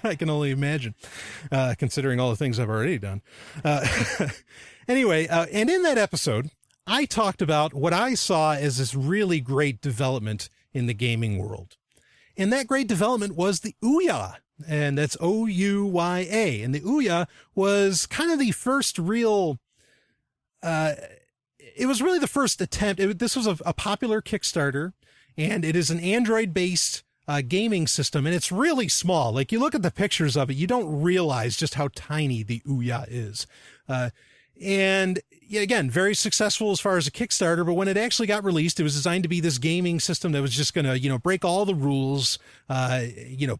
I can only imagine, considering all the things I've already done. Anyway, and in that episode, I talked about what I saw as this really great development in the gaming world. And that great development was the Ouya, and that's Ouya. And the Ouya was kind of the first real, it was really the first attempt. This was a popular Kickstarter, and it is an Android-based gaming system, and it's really small. Like, you look at the pictures of it, you don't realize just how tiny the Ouya is. And yeah, again, very successful as far as a Kickstarter, but when it actually got released, it was designed to be this gaming system that was just going to, break all the rules,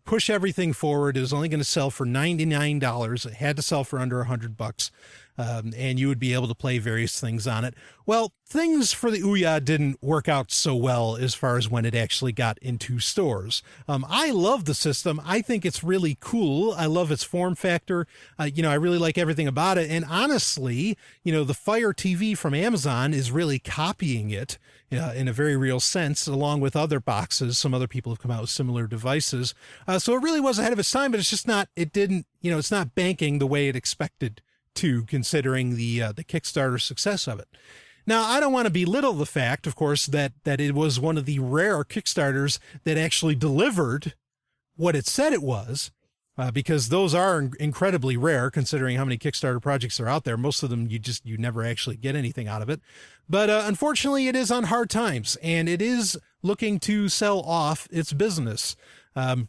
push everything forward. It was only going to sell for $99. It had to sell for under $100. And you would be able to play various things on it. Well, things for the Ouya didn't work out so well as far as when it actually got into stores. I love the system. I think it's really cool. I love its form factor. I really like everything about it. And honestly, the Fire TV from Amazon is really copying it in a very real sense, along with other boxes. Some other people have come out with similar devices. So it really was ahead of its time, but it's just not, it's not banking the way it expected to, considering the Kickstarter success of it. Now, I don't want to belittle the fact, of course, that it was one of the rare Kickstarters that actually delivered what it said it was, because those are incredibly rare, considering how many Kickstarter projects are out there. Most of them, you never actually get anything out of it. But unfortunately, it is on hard times, and it is looking to sell off its business. And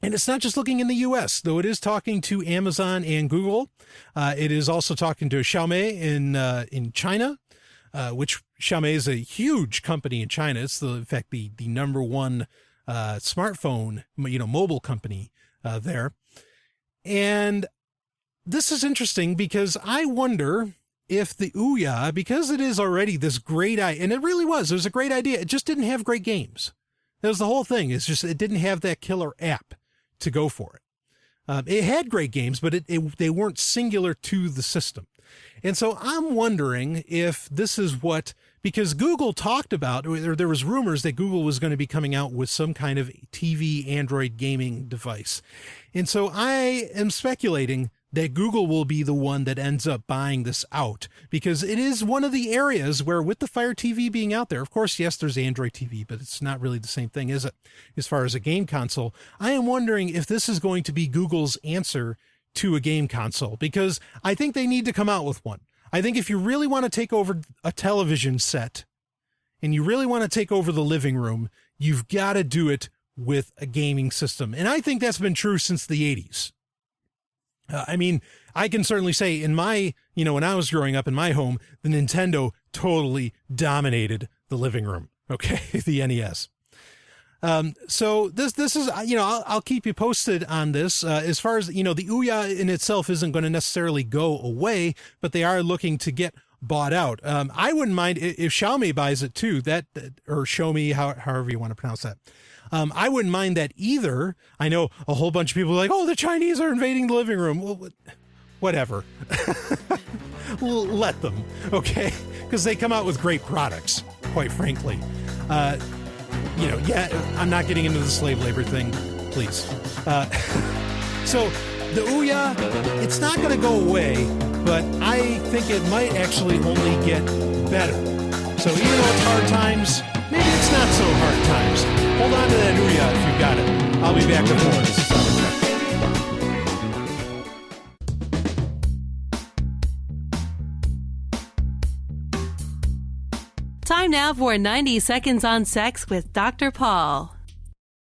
it's not just looking in the U.S., though it is talking to Amazon and Google. It is also talking to Xiaomi in China, which Xiaomi is a huge company in China. It's in fact the number one smartphone, mobile company there. And this is interesting because I wonder if the Ouya, because it is already this great idea, and it really was a great idea. It just didn't have great games. That was the whole thing. It's just, it didn't have that killer app to go for it. It had great games, but they weren't singular to the system. And so I'm wondering if this is what because Google talked about, or there was rumors that Google was going to be coming out with some kind of TV Android gaming device. And so I am speculating that Google will be the one that ends up buying this out, because it is one of the areas where, with the Fire TV being out there, of course, yes, there's Android TV, but it's not really the same thing, is it? As far as a game console, I am wondering if this is going to be Google's answer to a game console, because I think they need to come out with one. I think if you really want to take over a television set and you really want to take over the living room, you've got to do it with a gaming system. And I think that's been true since the 80s. I mean, I can certainly say in my, when I was growing up in my home, the Nintendo totally dominated the living room. Okay. The NES. So this is, I'll keep you posted on this, as far as, the Ouya in itself isn't going to necessarily go away, but they are looking to get bought out. I wouldn't mind if Xiaomi buys it too, or Xiaomi, however you want to pronounce that. I wouldn't mind that either. I know a whole bunch of people are like, oh, the Chinese are invading the living room. Well, whatever. Let them, okay? Because they come out with great products, quite frankly. I'm not getting into the slave labor thing, please. So the Ouya, it's not going to go away, but I think it might actually only get better. So even though it's hard times, maybe it's not so hard times. Hold on to that Ouya if you've got it. I'll be back with more. This is Sovryn Tech. Time now for 90 Seconds on Sex with Dr. Paul.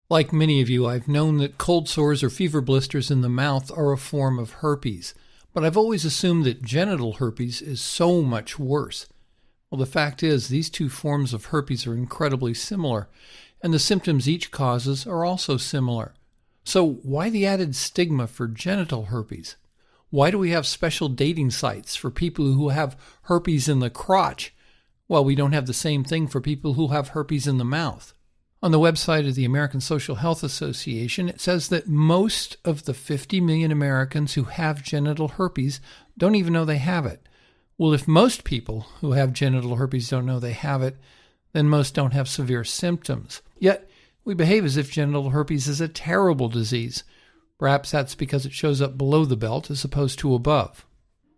Like many of you, I've known that cold sores or fever blisters in the mouth are a form of herpes, but I've always assumed that genital herpes is so much worse. Well, the fact is, these two forms of herpes are incredibly similar, and the symptoms each causes are also similar. So why the added stigma for genital herpes? Why do we have special dating sites for people who have herpes in the crotch? Well, we don't have the same thing for people who have herpes in the mouth. On the website of the American Social Health Association, it says that most of the 50 million Americans who have genital herpes don't even know they have it. Well, if most people who have genital herpes don't know they have it, then most don't have severe symptoms. Yet, we behave as if genital herpes is a terrible disease. Perhaps that's because it shows up below the belt as opposed to above.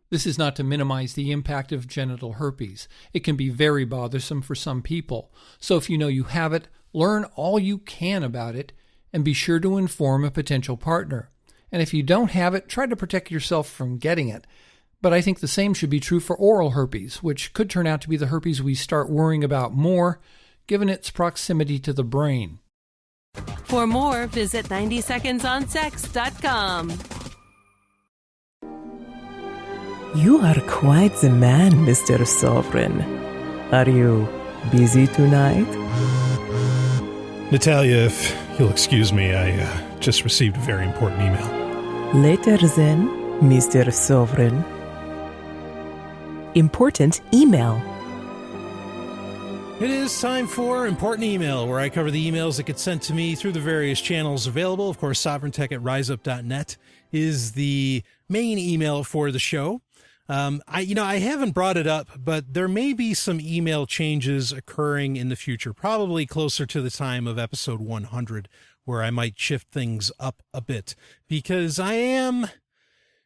This is not to minimize the impact of genital herpes. It can be very bothersome for some people. So if you know you have it, learn all you can about it and be sure to inform a potential partner. And if you don't have it, try to protect yourself from getting it. But I think the same should be true for oral herpes, which could turn out to be the herpes we start worrying about more, given its proximity to the brain. For more, visit 90secondsonsex.com. You are quite the man, Mr. Sovryn. Are you busy tonight? Natalia, if you'll excuse me, I just received a very important email. Later then, Mr. Sovryn. Important email. It is time for Important Email, where I cover the emails that get sent to me through the various channels available. Of course, sovryntech@riseup.net is the main email for the show. I haven't brought it up, but there may be some email changes occurring in the future, probably closer to the time of episode 100, where I might shift things up a bit, because I am,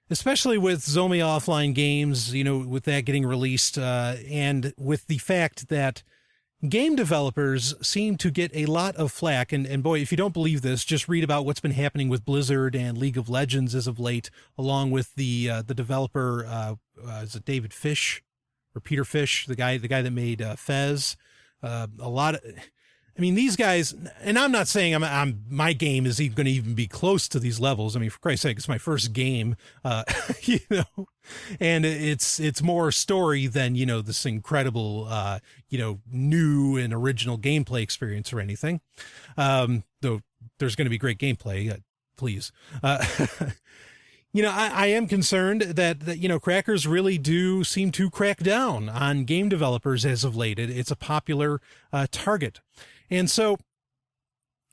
especially with Zomi Offline Games, with that getting released, and with the fact that game developers seem to get a lot of flack, and boy, if you don't believe this, just read about what's been happening with Blizzard and League of Legends as of late, along with the developer, is it David Fish or Peter Fish, the guy that made Fez. These guys, and I'm not saying my game is even going to even be close to these levels. I mean, for Christ's sake, it's my first game, and it's more story than, this incredible, new and original gameplay experience or anything. Though there's going to be great gameplay, please. I am concerned that crackers really do seem to crack down on game developers as of late. It's a popular target. And so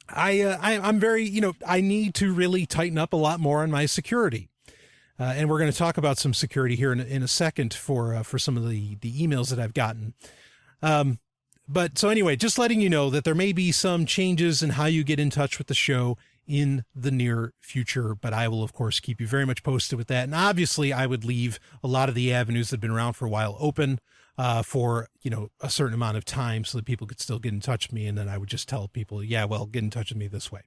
I'm very, I need to really tighten up a lot more on my security. And we're going to talk about some security here in a second for some of the emails that I've gotten. But so anyway, just letting you know that there may be some changes in how you get in touch with the show in the near future, but I will, of course, keep you very much posted with that. And obviously, I would leave a lot of the avenues that have been around for a while open for, a certain amount of time so that people could still get in touch with me. And then I would just tell people, yeah, well, get in touch with me this way.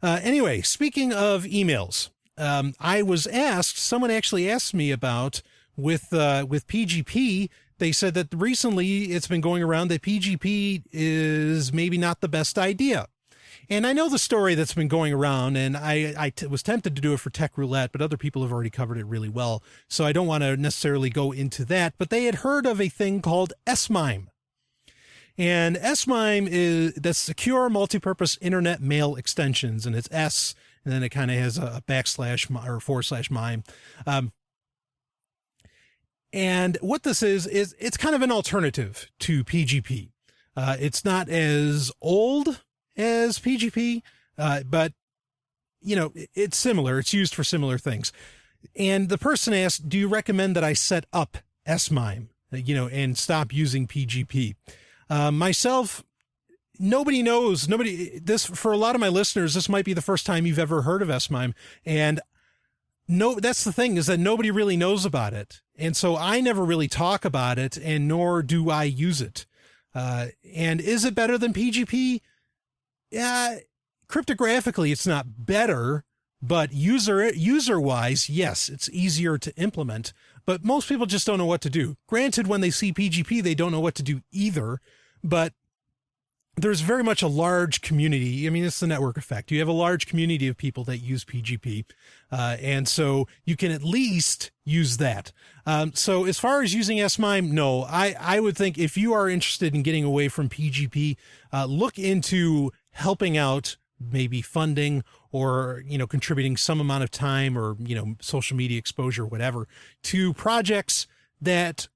Anyway, speaking of emails, I was asked, someone actually asked me about with PGP. They said that recently it's been going around that PGP is maybe not the best idea. And I know the story that's been going around, and I was tempted to do it for Tech Roulette, but other people have already covered it really well. So I don't want to necessarily go into that, but they had heard of a thing called SMIME. And SMIME that's Secure Multipurpose Internet Mail Extensions, and it's S, and then it kind of has a backslash or / MIME. And what this is it's kind of an alternative to PGP. It's not as old as PGP, but, it's similar. It's used for similar things. And the person asked, do you recommend that I set up SMIME, and stop using PGP? Myself, nobody knows. For a lot of my listeners, this might be the first time you've ever heard of SMIME. And that's the thing, is that nobody really knows about it. And so I never really talk about it, and nor do I use it. And is it better than PGP? Yeah, cryptographically, it's not better, but user-wise, yes, it's easier to implement. But most people just don't know what to do. Granted, when they see PGP, they don't know what to do either. But there's very much a large community. I mean, it's the network effect. You have a large community of people that use PGP. And so you can at least use that. So as far as using SMIME, no, I would think if you are interested in getting away from PGP, look into helping out, maybe funding or, contributing some amount of time or, social media exposure, whatever, to projects that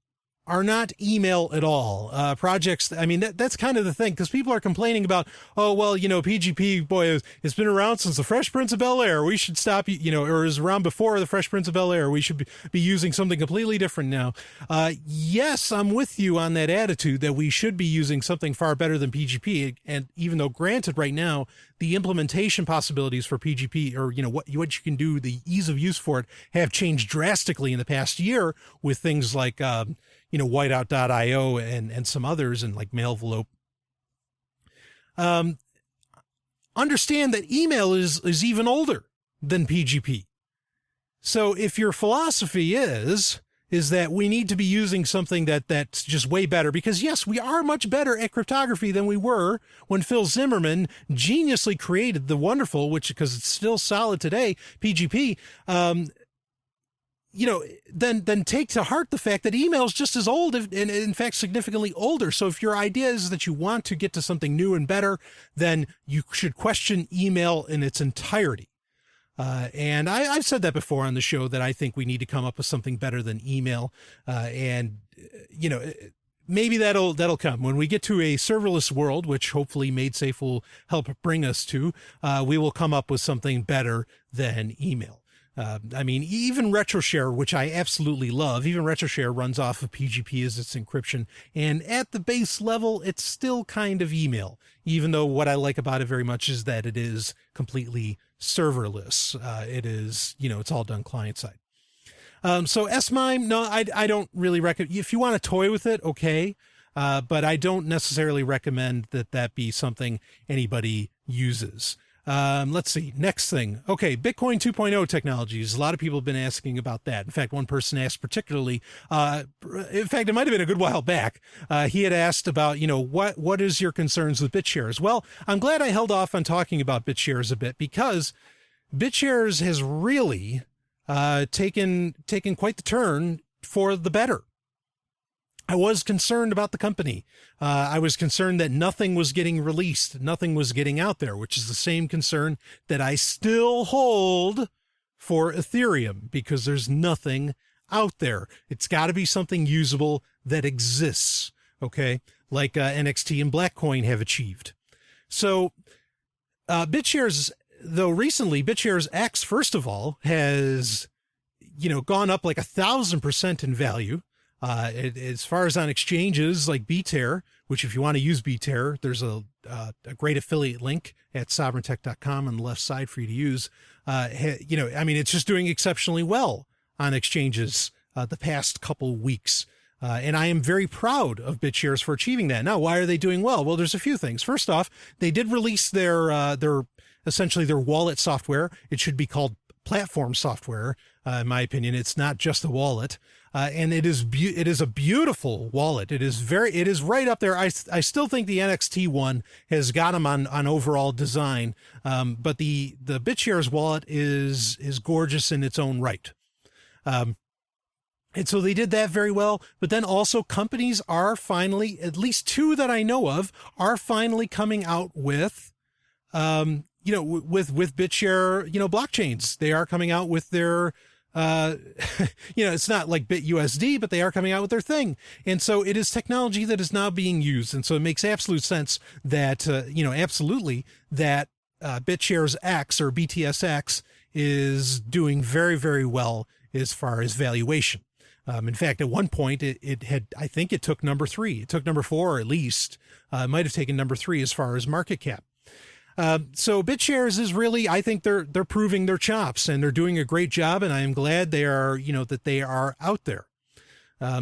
are not email at all. Projects, I mean, that's kind of the thing, because people are complaining about, oh, well, PGP, boy, it's been around since the Fresh Prince of Bel-Air. We should stop, or is around before the Fresh Prince of Bel-Air. We should be using something completely different now. Yes, I'm with you on that attitude that we should be using something far better than PGP. And even though, granted, right now, the implementation possibilities for PGP, or, what you can do, the ease of use for it, have changed drastically in the past year with things like, whiteout.io and some others, and like Mailvelope. Understand that email is even older than PGP. So if your philosophy is that we need to be using something that's just way better, because yes, we are much better at cryptography than we were when Phil Zimmermann geniusly created the wonderful, because it's still solid today, PGP, then take to heart the fact that email is just as old, and in fact, significantly older. So if your idea is that you want to get to something new and better, then you should question email in its entirety. And I've said that before on the show, that I think we need to come up with something better than email. Maybe that'll come when we get to a serverless world, which hopefully MadeSafe will help bring us to. We will come up with something better than email. Even RetroShare, which I absolutely love, even RetroShare runs off of PGP as its encryption. And at the base level, it's still kind of email, even though what I like about it very much is that it is completely serverless. It is, it's all done client side. So SMIME, no, I don't really recommend. If you want to toy with it, okay. But I don't necessarily recommend that be something anybody uses. Let's see. Next thing. Okay. Bitcoin 2.0 technologies. A lot of people have been asking about that. In fact, one person asked particularly, in fact, it might've been a good while back. He had asked about, what is your concerns with BitShares? Well, I'm glad I held off on talking about BitShares a bit, because BitShares has really, taken quite the turn for the better. I was concerned about the company. I was concerned that nothing was getting released. Nothing was getting out there, which is the same concern that I still hold for Ethereum, because there's nothing out there. It's got to be something usable that exists. Okay. Like, NXT and Blackcoin have achieved. So, BitShares, though recently BitShares X, first of all, has, gone up like 1,000% in value. As far as on exchanges like BTER, which if you want to use BTER, there's a great affiliate link at sovryntech.com on the left side for you to use. It's just doing exceptionally well on exchanges the past couple weeks. And I am very proud of BitShares for achieving that. Now, why are they doing well? Well, there's a few things. First off, they did release their essentially their wallet software. It should be called platform software. In my opinion, it's not just a wallet. And it is a beautiful wallet. It is right up there. I still think the NXT one has got them on overall design. But the BitShares wallet is gorgeous in its own right. And so they did that very well. But then also companies are finally, at least two that I know of, are finally coming out with, with BitShare, blockchains. They are coming out with their, it's not like BitUSD, but they are coming out with their thing. And so it is technology that is now being used. And so it makes absolute sense that, absolutely that BitShares X or BTSX is doing very, very well as far as valuation. In fact, at one point I think it took number 3. It took number 4 at least. It might have taken number 3 as far as market cap. So BitShares is really, I think they're proving their chops and they're doing a great job. And I am glad they are, that they are out there.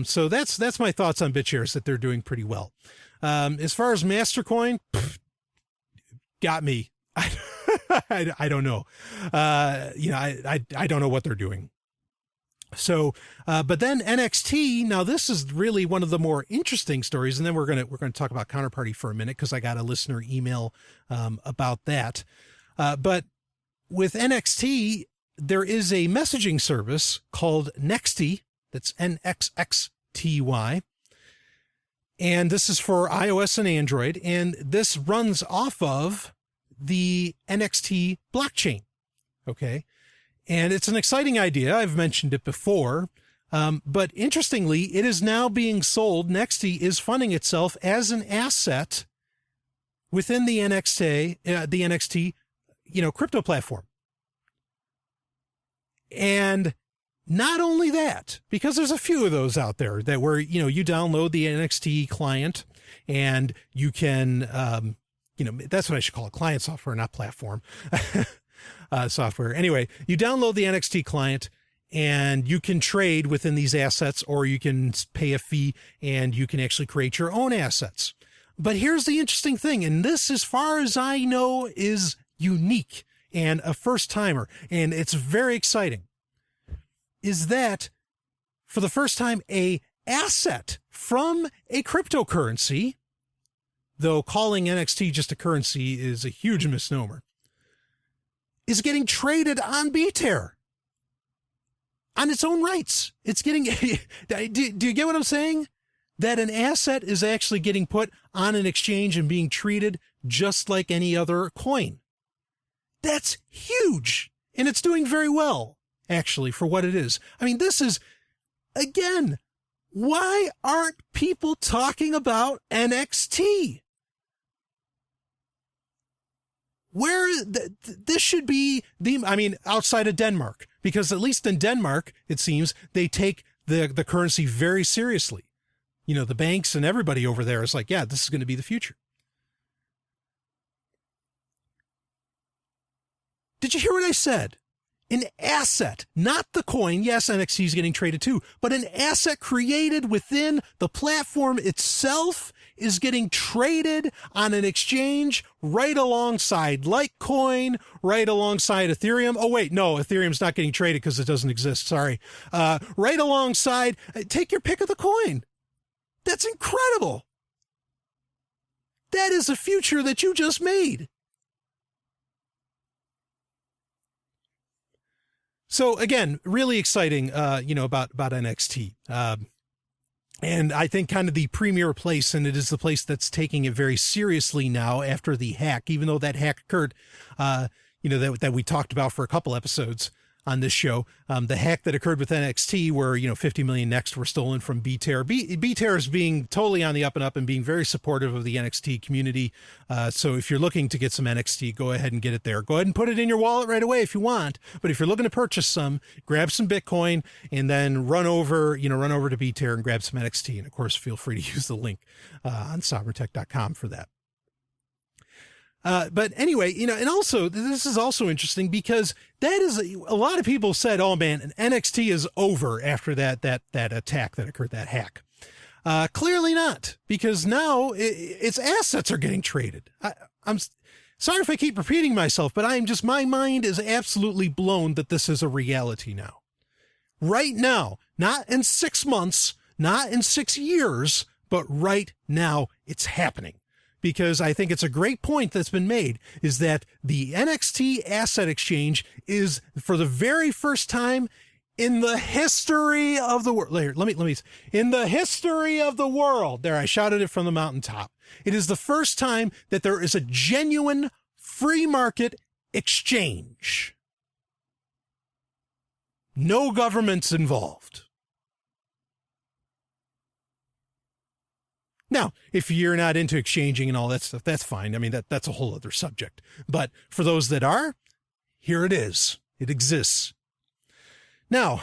So that's my thoughts on BitShares, that they're doing pretty well. As far as Mastercoin, got me. I don't know. I don't know what they're doing. So, but then NXT, now this is really one of the more interesting stories. And then we're going to talk about Counterparty for a minute, because I got a listener email, about that. But with NXT, there is a messaging service called Nexty. That's NXXTY. And this is for iOS and Android. And this runs off of the NXT blockchain. Okay. And it's an exciting idea. I've mentioned it before. But interestingly, it is now being sold. Nexty is funding itself as an asset within the NXT, crypto platform. And not only that, because there's a few of those out there that where, you download the NXT client and you can, that's what I should call it, client software, not platform. Software. Anyway, you download the NXT client and you can trade within these assets, or you can pay a fee and you can actually create your own assets. But here's the interesting thing. And this, as far as I know, is unique and a first timer. And it's very exciting, is that for the first time, a asset from a cryptocurrency, though calling NXT just a currency is a huge misnomer, is getting traded on BTER on its own rights. It's getting, do you get what I'm saying? That an asset is actually getting put on an exchange and being treated just like any other coin. That's huge. And it's doing very well, actually, for what it is. I mean, this is, again, why aren't people talking about NXT? Where this should be outside of Denmark, because at least in Denmark, it seems they take the currency very seriously. The banks and everybody over there is like, yeah, this is going to be the future. Did you hear what I said? An asset, not the coin. Yes, NXT is getting traded too, but an asset created within the platform itself is getting traded on an exchange right alongside Litecoin, right alongside Ethereum. Oh, wait, no, Ethereum's not getting traded because it doesn't exist. Sorry. Right alongside, take your pick of the coin. That's incredible. That is a future that you just made. So again, really exciting, about NXT. And I think kind of the premier place, and it is the place that's taking it very seriously now after the hack, even though that hack occurred, that we talked about for a couple episodes. on this show, the hack that occurred with NXT where, 50 million Next were stolen from B-Tear. B-Tear is being totally on the up and up and being very supportive of the NXT community. So if you're looking to get some NXT, go ahead and get it there. Go ahead and put it in your wallet right away if you want. But if you're looking to purchase some, grab some Bitcoin and then run over to B-Tear and grab some NXT. And of course, feel free to use the link on sovereigntech.com for that. But anyway, and also this is also interesting because that is a lot of people said, oh man, NXT is over after that attack that occurred, that hack. Clearly not, because now its assets are getting traded. I'm sorry if I keep repeating myself, but my mind is absolutely blown that this is a reality now. Right now, not in 6 months, not in 6 years, but right now it's happening. Because I think it's a great point that's been made, is that the NXT asset exchange is, for the very first time in the history of the world. In the history of the world. There, I shouted it from the mountaintop. It is the first time that there is a genuine free market exchange. No governments involved. Now, if you're not into exchanging and all that stuff, that's fine. I mean, that's a whole other subject. But for those that are, here it is. It exists. Now,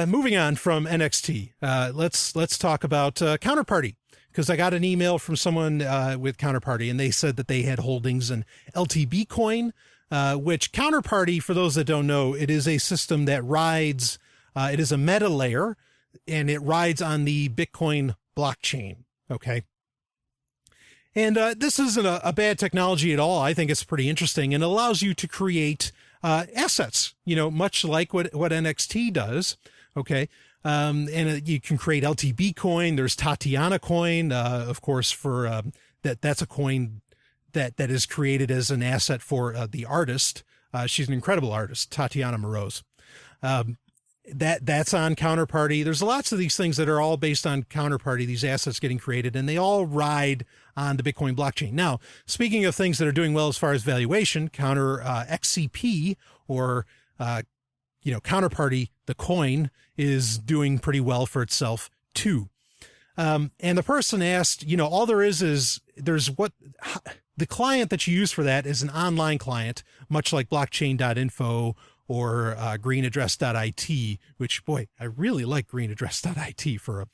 moving on from NXT, let's talk about Counterparty, because I got an email from someone with Counterparty, and they said that they had holdings in LTB coin, which Counterparty, for those that don't know, it is a system that rides, it is a meta layer, and it rides on the Bitcoin blockchain. Okay. And this isn't a bad technology at all. I think it's pretty interesting, and it allows you to create assets, much like what NXT does. Okay. And you can create LTB coin. There's Tatiana coin, of course, for that's a coin that is created as an asset for the artist. She's an incredible artist, Tatiana Moroz. That's on Counterparty. There's lots of these things that are all based on Counterparty, these assets getting created, and they all ride on the Bitcoin blockchain. Now, speaking of things that are doing well as far as valuation, XCP or, Counterparty, the coin, is doing pretty well for itself too. And the person asked, all there is the client that you use for that is an online client, much like blockchain.info or greenaddress.it, which, boy, I really like greenaddress.it for a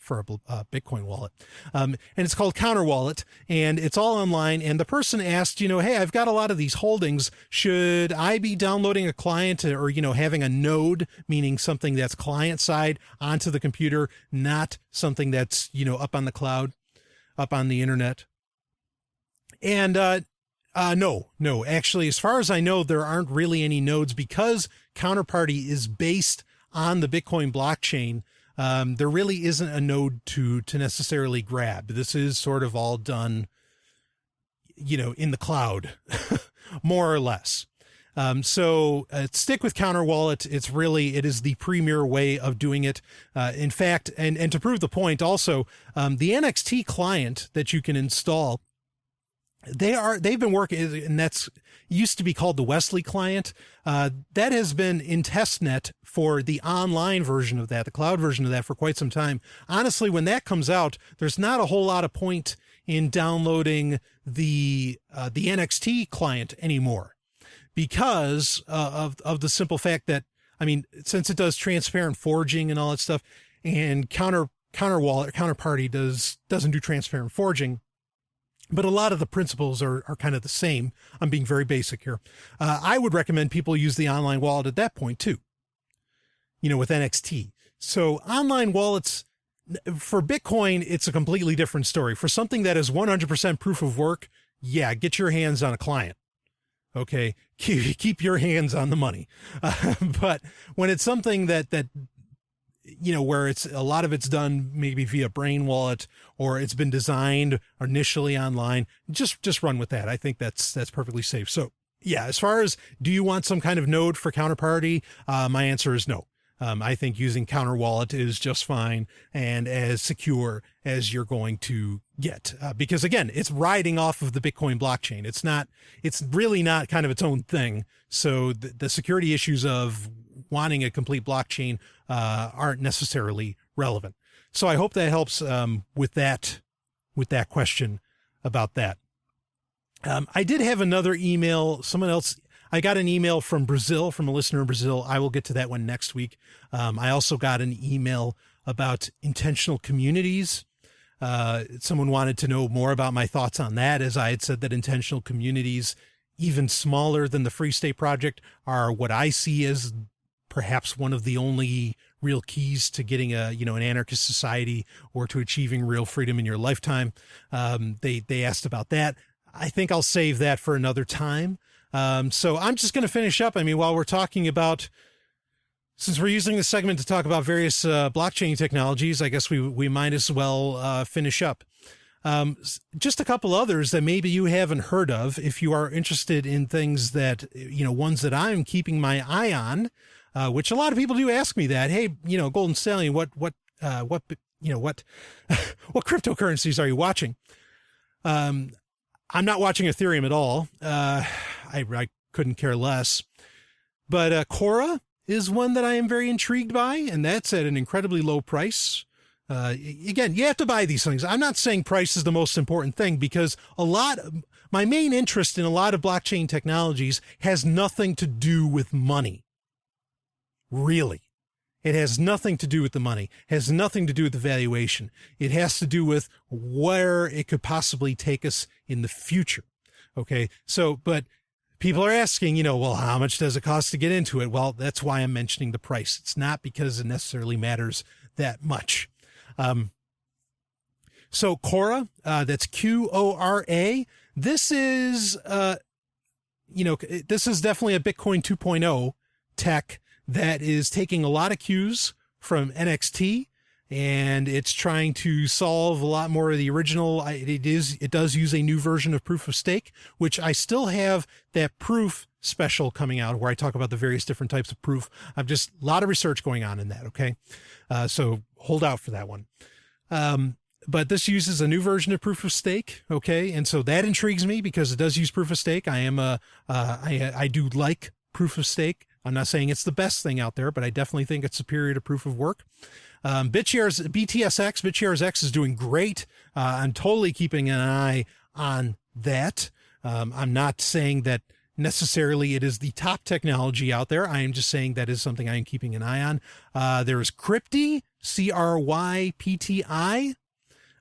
Bitcoin wallet. And it's called Counterwallet, and it's all online. And the person asked, hey, I've got a lot of these holdings. Should I be downloading a client or, having a node, meaning something that's client side onto the computer, not something that's, up on the cloud, up on the internet? And, no, actually, as far as I know, there aren't really any nodes because Counterparty is based on the Bitcoin blockchain. There really isn't a node to necessarily grab. This is sort of all done, in the cloud, more or less. So stick with Counterwallet. It is the premier way of doing it. In fact, and to prove the point also, the NXT client that you can install, they've been working, and that's used to be called the Wesley client. That has been in testnet for the online version of that, the cloud version of that, for quite some time. Honestly, when that comes out, there's not a whole lot of point in downloading the NXT client anymore because of the simple fact that, since it does transparent forging and all that stuff, and Counterparty doesn't do transparent forging, but a lot of the principles are kind of the same. I'm being very basic here. I would recommend people use the online wallet at that point too, with NXT. So online wallets for Bitcoin, it's a completely different story. For something that is 100% proof of work, yeah, get your hands on a client. Okay. Keep your hands on the money. But when it's something that where it's a lot of it's done maybe via Brain Wallet, or it's been designed initially online, just run with that. I think that's perfectly safe. So yeah, as far as do you want some kind of node for Counterparty? My answer is no. I think using Counterwallet is just fine and as secure as you're going to get, because again, it's riding off of the Bitcoin blockchain. It's really not kind of its own thing. So the security issues of wanting a complete blockchain aren't necessarily relevant. So I hope that helps with that question about that. I did have another email. I got an email from Brazil, from a listener in Brazil. I will get to that one next week. I also got an email about intentional communities. Someone wanted to know more about my thoughts on that, as I had said that intentional communities, even smaller than the Free State Project, are what I see as perhaps one of the only real keys to getting an anarchist society or to achieving real freedom in your lifetime. They asked about that. I think I'll save that for another time. So I'm just going to finish up. I mean, while we're talking about, since we're using this segment to talk about various blockchain technologies, I guess we might as well finish up. Just a couple others that maybe you haven't heard of, if you are interested in things that, ones that I'm keeping my eye on, which a lot of people do ask me that. Hey, Golden Stallion, what cryptocurrencies are you watching? I'm not watching Ethereum at all. I couldn't care less. But Cora is one that I am very intrigued by, and that's at an incredibly low price. Again, you have to buy these things. I'm not saying price is the most important thing, because my main interest in a lot of blockchain technologies has nothing to do with money. Really. It has nothing to do with the money, has nothing to do with the valuation. It has to do with where it could possibly take us in the future. Okay. So, but people are asking, well, how much does it cost to get into it? Well, that's why I'm mentioning the price. It's not because it necessarily matters that much. So Cora, that's Quora. This is, this is definitely a Bitcoin 2.0 tech that is taking a lot of cues from NXT, and it's trying to solve a lot more of the original. It does use a new version of proof of stake, which I still have that proof special coming out where I talk about the various different types of proof. I've just a lot of research going on in that. Okay. So hold out for that one. But this uses a new version of proof of stake. Okay. And so that intrigues me because it does use proof of stake. I do like proof of stake. I'm not saying it's the best thing out there, but I definitely think it's superior to proof of work. BTSX is doing great. I'm totally keeping an eye on that. I'm not saying that necessarily it is the top technology out there. I am just saying that is something I am keeping an eye on. There is Crypti, CRYPTI.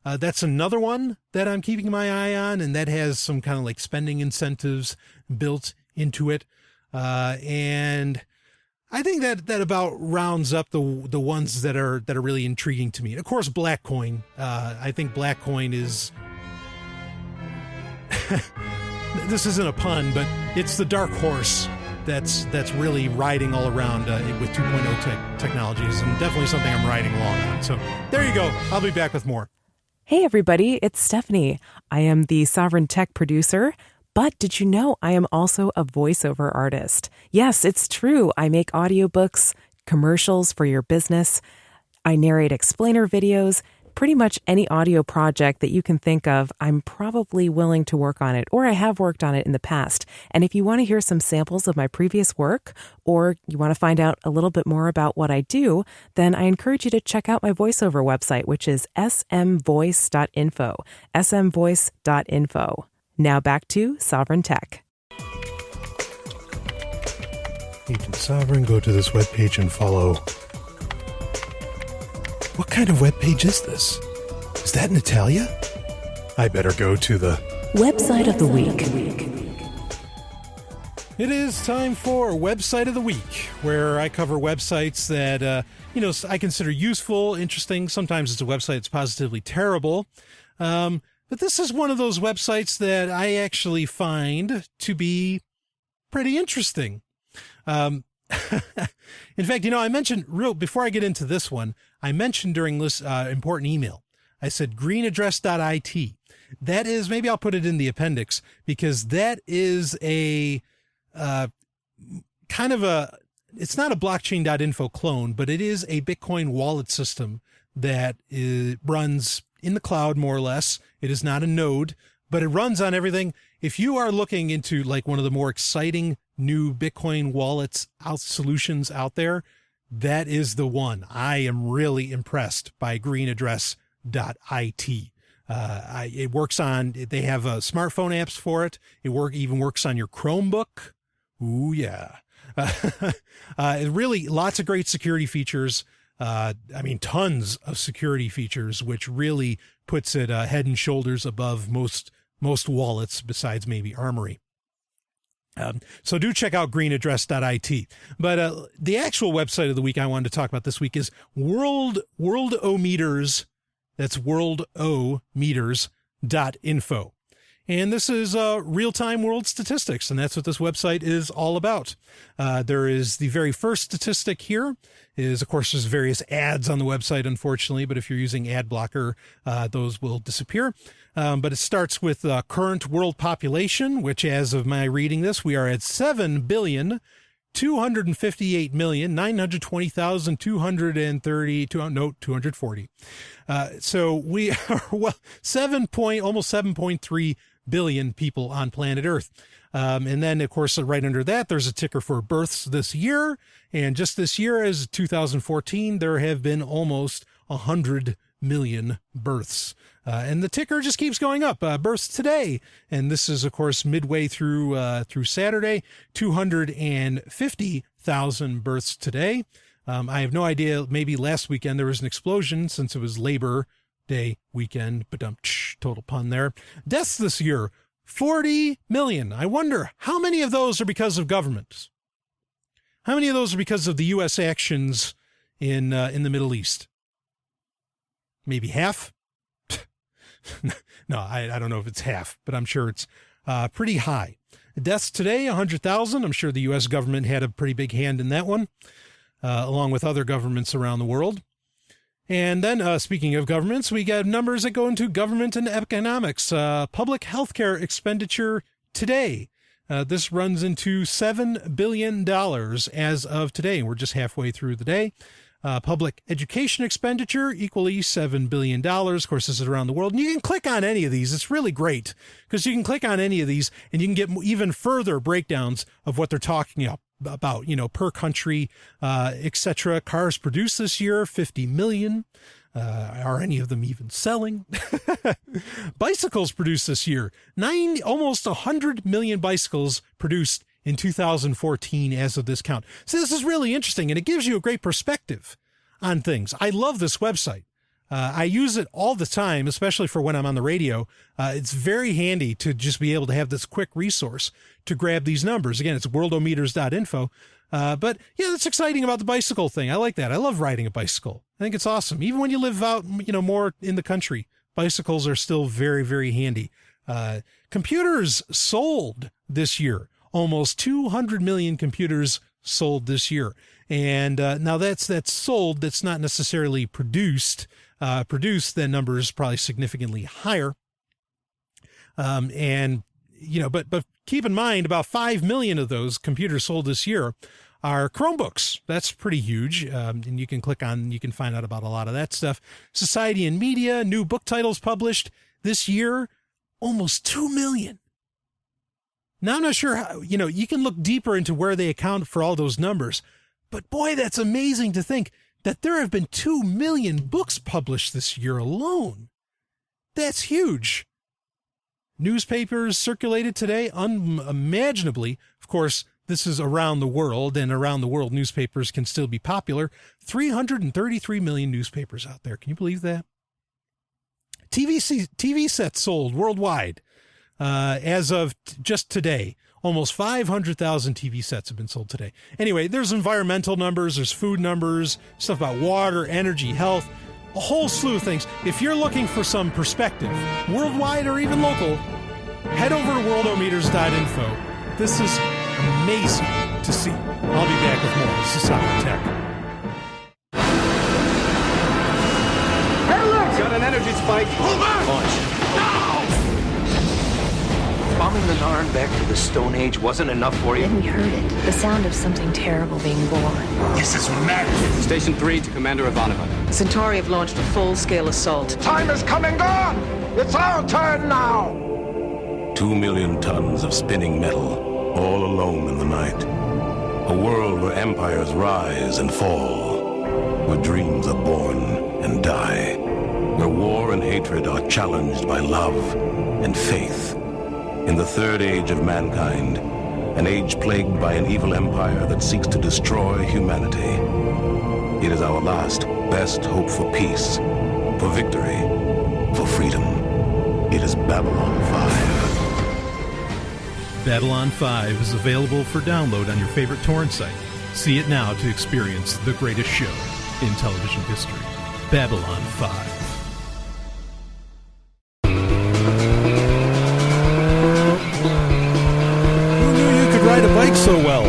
That's another one that I'm keeping my eye on, and that has some kind of like spending incentives built into it. And I think that about rounds up the ones that are really intriguing to me. And of course, Blackcoin. I think Blackcoin is, this isn't a pun, but it's the dark horse that's really riding all around with 2.0 technologies, and definitely something I'm riding along on. So there you go. I'll be back with more. Hey everybody, it's Stephanie. I am the Sovryn Tech producer. But did you know I am also a voiceover artist? Yes, it's true. I make audiobooks, commercials for your business. I narrate explainer videos. Pretty much any audio project that you can think of, I'm probably willing to work on it, or I have worked on it in the past. And if you want to hear some samples of my previous work, or you want to find out a little bit more about what I do, then I encourage you to check out my voiceover website, which is smvoice.info, smvoice.info. Now back to Sovryn Tech. Agent Sovryn, go to this webpage and follow. What kind of webpage is this? Is that Natalia? I better go to the Website of the Week. It is time for Website of the Week, where I cover websites that, I consider useful, interesting. Sometimes it's a website that's positively terrible. But this is one of those websites that I actually find to be pretty interesting. In fact, I mentioned before I get into this one, I mentioned during this important email, I said greenaddress.it. That is, maybe I'll put it in the appendix, because that is a kind of it's not a blockchain.info clone, but it is a Bitcoin wallet system that runs in the cloud, more or less. It is not a node, but it runs on everything. if you are looking into like one of the more exciting new Bitcoin wallets solutions out there, that is the one. I am really impressed by greenaddress.it. It works on, they have smartphone apps for it. It even works on your Chromebook. Ooh, yeah. Really lots of great security features. Tons of security features, which really puts it head and shoulders above most wallets besides maybe Armory. So do check out greenaddress.it. But the actual website of the week I wanted to talk about this week is worldometers. That's worldometers.info. And this is real-time world statistics, and that's what this website is all about. There is the very first statistic here is, of course, there's various ads on the website, unfortunately, but if you're using ad blocker, those will disappear. But it starts with current world population, which as of my reading this, we are at 7,258,920,240. So we are almost 7.3 billion people on planet Earth. And then, of course, right under that, there's a ticker for births this year. And just this year, as 2014, there have been almost 100 million births. And the ticker just keeps going up. Births today. And this is, of course, midway through Saturday, 250,000 births today. I have no idea. Maybe last weekend there was an explosion since it was Labor Day weekend, but total pun there. Deaths this year, 40 million. I wonder how many of those are because of government? How many of those are because of the U.S. actions in the Middle East? Maybe half? No, I don't know if it's half, but I'm sure it's pretty high. Deaths today, 100,000. I'm sure the U.S. government had a pretty big hand in that one, along with other governments around the world. And then, speaking of governments, we got numbers that go into government and economics. Public healthcare expenditure today. This runs into $7 billion as of today. We're just halfway through the day. Public education expenditure, equally $7 billion. Of course, this is around the world. And you can click on any of these. It's really great because you can click on any of these and you can get even further breakdowns of what they're talking about, per country, etc. Cars produced this year, 50 million. Are any of them even selling? Bicycles produced this year, almost 100 million bicycles produced in 2014 as of this count. So this is really interesting, and it gives you a great perspective on things. I love this website. I use it all the time, especially for when I'm on the radio. It's very handy to just be able to have this quick resource to grab these numbers. Again, it's worldometers.info. But yeah, that's exciting about the bicycle thing. I like that. I love riding a bicycle. I think it's awesome. Even when you live out, more in the country, bicycles are still very, very handy. Computers sold this year. Almost 200 million computers sold this year. And now that's sold. That's not necessarily produced. Produced, that number is probably significantly higher. But keep in mind, about 5 million of those computers sold this year are Chromebooks. That's pretty huge. And you can find out about a lot of that stuff. Society and media, new book titles published this year, almost 2 million. Now, I'm not sure how, you can look deeper into where they account for all those numbers, but boy, that's amazing to think that there have been 2 million books published this year alone. That's huge. Newspapers circulated today, unimaginably. Of course, this is around the world, and around the world, newspapers can still be popular. 333 million newspapers out there. Can you believe that? TV sets sold worldwide. As of just today, almost 500,000 TV sets have been sold today. Anyway, there's environmental numbers, there's food numbers, stuff about water, energy, health, a whole slew of things. If you're looking for some perspective, worldwide or even local, head over to worldometers.info. This is amazing to see. I'll be back with more. This is Sovryn Tech. Hey, look! Got an energy spike. Hold on! Launch. No! Bombing the Narn back to the Stone Age wasn't enough for you? Then we heard it. The sound of something terrible being born. This is madness. Station 3 to Commander Ivanova. Centauri have launched a full-scale assault. Time is come and gone! It's our turn now! 2 million tons of spinning metal, all alone in the night. A world where empires rise and fall, where dreams are born and die, where war and hatred are challenged by love and faith. In the third age of mankind, an age plagued by an evil empire that seeks to destroy humanity. It is our last, best hope for peace, for victory, for freedom. It is Babylon 5. Babylon 5 is available for download on your favorite torrent site. See it now to experience the greatest show in television history. Babylon 5. Ride a bike so well.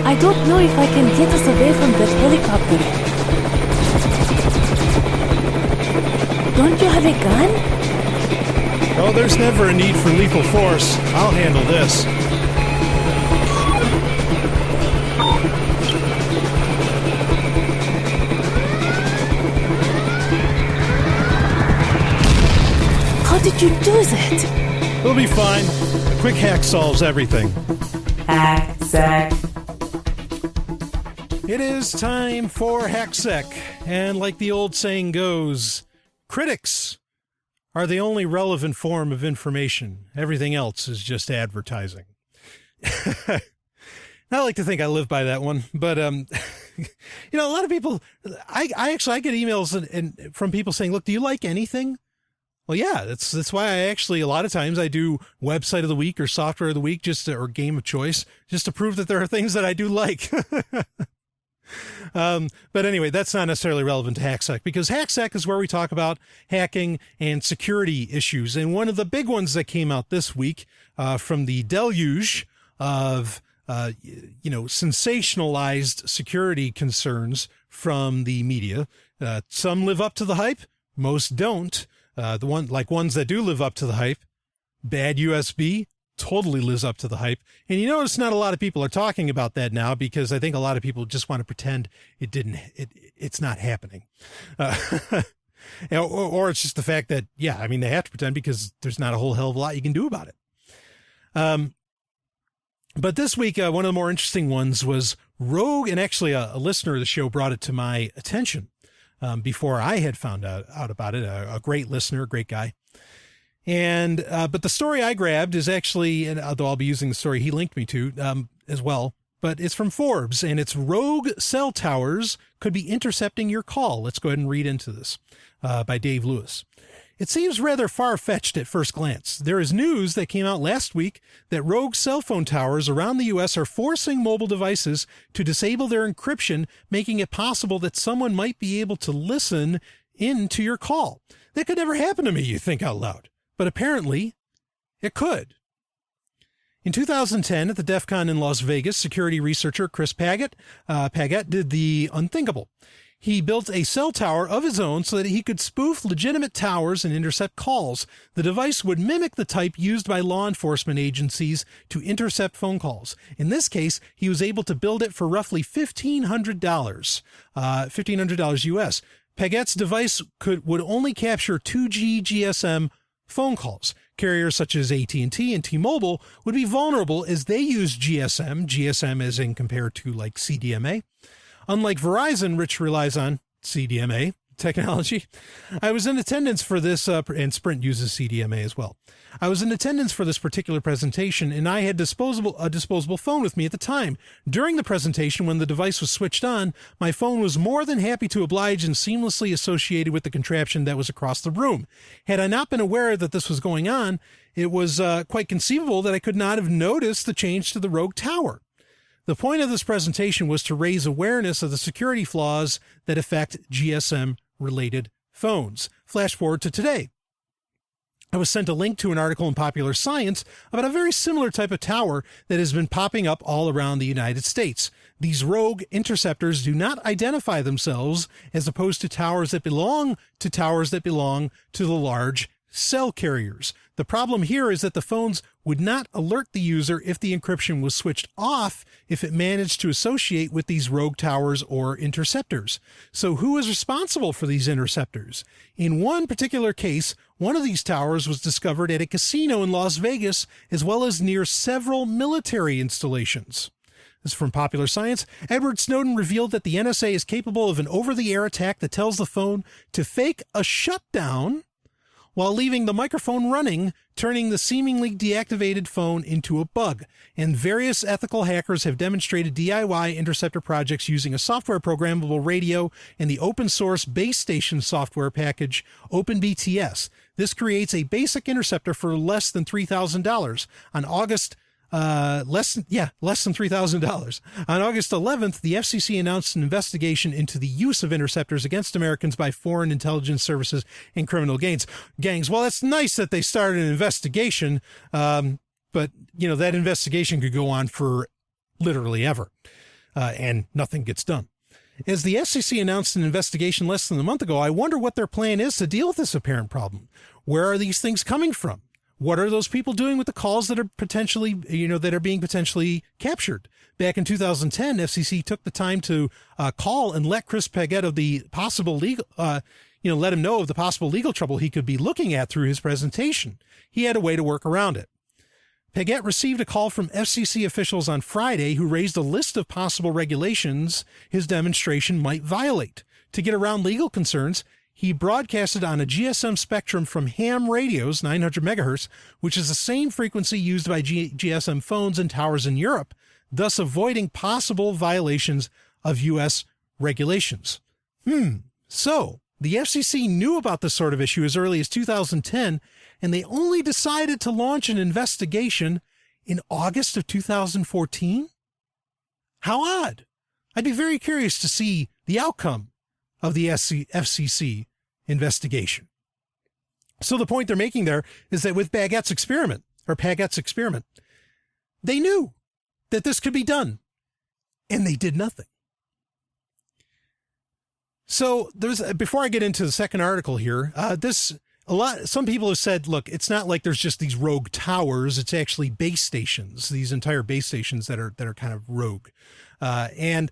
I don't know if I can get us away from that helicopter. Don't you have a gun? Oh, there's never a need for lethal force. I'll handle this. How did you do that? We'll be fine. A quick hack solves everything. Hacksec. It is time for Hacksec, and like the old saying goes, critics are the only relevant form of information. Everything else is just advertising. I like to think I live by that one, but a lot of people, I get emails and from people saying, look, do you like anything? Well, yeah, that's why a lot of times I do website of the week or software of the week, or game of choice, just to prove that there are things that I do like. But anyway, that's not necessarily relevant to Hacksec, because Hacksec is where we talk about hacking and security issues. And one of the big ones that came out this week, from the deluge of, sensationalized security concerns from the media. Some live up to the hype, most don't. Ones that do live up to the hype, bad USB totally lives up to the hype. And you notice not a lot of people are talking about that now, because I think a lot of people just want to pretend it's not happening. Or it's just the fact that, they have to pretend because there's not a whole hell of a lot you can do about it. But this week, one of the more interesting ones was Rogue, and actually a listener of the show brought it to my attention. Before I had found out about it, a great listener, a great guy. And, but the story I grabbed is actually, and although I'll be using the story he linked me to, as well, but it's from Forbes, and it's Rogue Cell Towers Could Be Intercepting Your Call. Let's go ahead and read into this, by Dave Lewis. It seems rather far-fetched at first glance. There is news that came out last week that rogue cell phone towers around the U.S. are forcing mobile devices to disable their encryption, making it possible that someone might be able to listen in to your call. That could never happen to me, you think out loud. But apparently, it could. In 2010, at the DEF CON in Las Vegas, security researcher Chris Paget did the unthinkable. He built a cell tower of his own so that he could spoof legitimate towers and intercept calls. The device would mimic the type used by law enforcement agencies to intercept phone calls. In this case, he was able to build it for roughly $1,500 US. Paget's device would only capture 2G GSM phone calls. Carriers such as AT&T and T-Mobile would be vulnerable as they use GSM as in compared to like CDMA. Unlike Verizon, which relies on CDMA technology, I was in attendance for this, and Sprint uses CDMA as well. I was in attendance for this particular presentation, and I had a disposable phone with me at the time. During the presentation, when the device was switched on, my phone was more than happy to oblige and seamlessly associated with the contraption that was across the room. Had I not been aware that this was going on, it was quite conceivable that I could not have noticed the change to the Rogue Tower. The point of this presentation was to raise awareness of the security flaws that affect GSM-related phones. Flash forward to today. I was sent a link to an article in Popular Science about a very similar type of tower that has been popping up all around the United States. These rogue interceptors do not identify themselves as opposed to towers that belong to the large cell carriers. The problem here is that the phones would not alert the user if the encryption was switched off if it managed to associate with these rogue towers or interceptors. So who is responsible for these interceptors? In one particular case, one of these towers was discovered at a casino in Las Vegas, as well as near several military installations. This is from Popular Science. Edward Snowden revealed that the NSA is capable of an over-the-air attack that tells the phone to fake a shutdown while leaving the microphone running, turning the seemingly deactivated phone into a bug. And various ethical hackers have demonstrated DIY interceptor projects using a software programmable radio and the open source base station software package OpenBTS. This creates a basic interceptor for less than $3,000. On August less than $3,000. On August 11th, the FCC announced an investigation into the use of interceptors against Americans by foreign intelligence services and criminal gangs. Well, it's nice that they started an investigation, but that investigation could go on for literally ever, and nothing gets done. As the FCC announced an investigation less than a month ago, I wonder what their plan is to deal with this apparent problem. Where are these things coming from? What are those people doing with the calls that are potentially, that are being potentially captured? Back in 2010, FCC took the time to call and let Chris Paget of the possible legal, let him know of the possible legal trouble he could be looking at through his presentation. He had a way to work around it. Paget received a call from FCC officials on Friday who raised a list of possible regulations his demonstration might violate. To get around legal concerns, he broadcasted on a GSM spectrum from ham radios, 900 megahertz, which is the same frequency used by GSM phones and towers in Europe, thus avoiding possible violations of U.S. regulations. So the FCC knew about this sort of issue as early as 2010, and they only decided to launch an investigation in August of 2014? How odd. I'd be very curious to see the outcome of the FCC investigation. So the point they're making there is that with Paget's experiment, they knew that this could be done, and they did nothing. So before I get into the second article here, some people have said, look, it's not like there's just these rogue towers. It's actually base stations, these entire base stations that are kind of rogue. And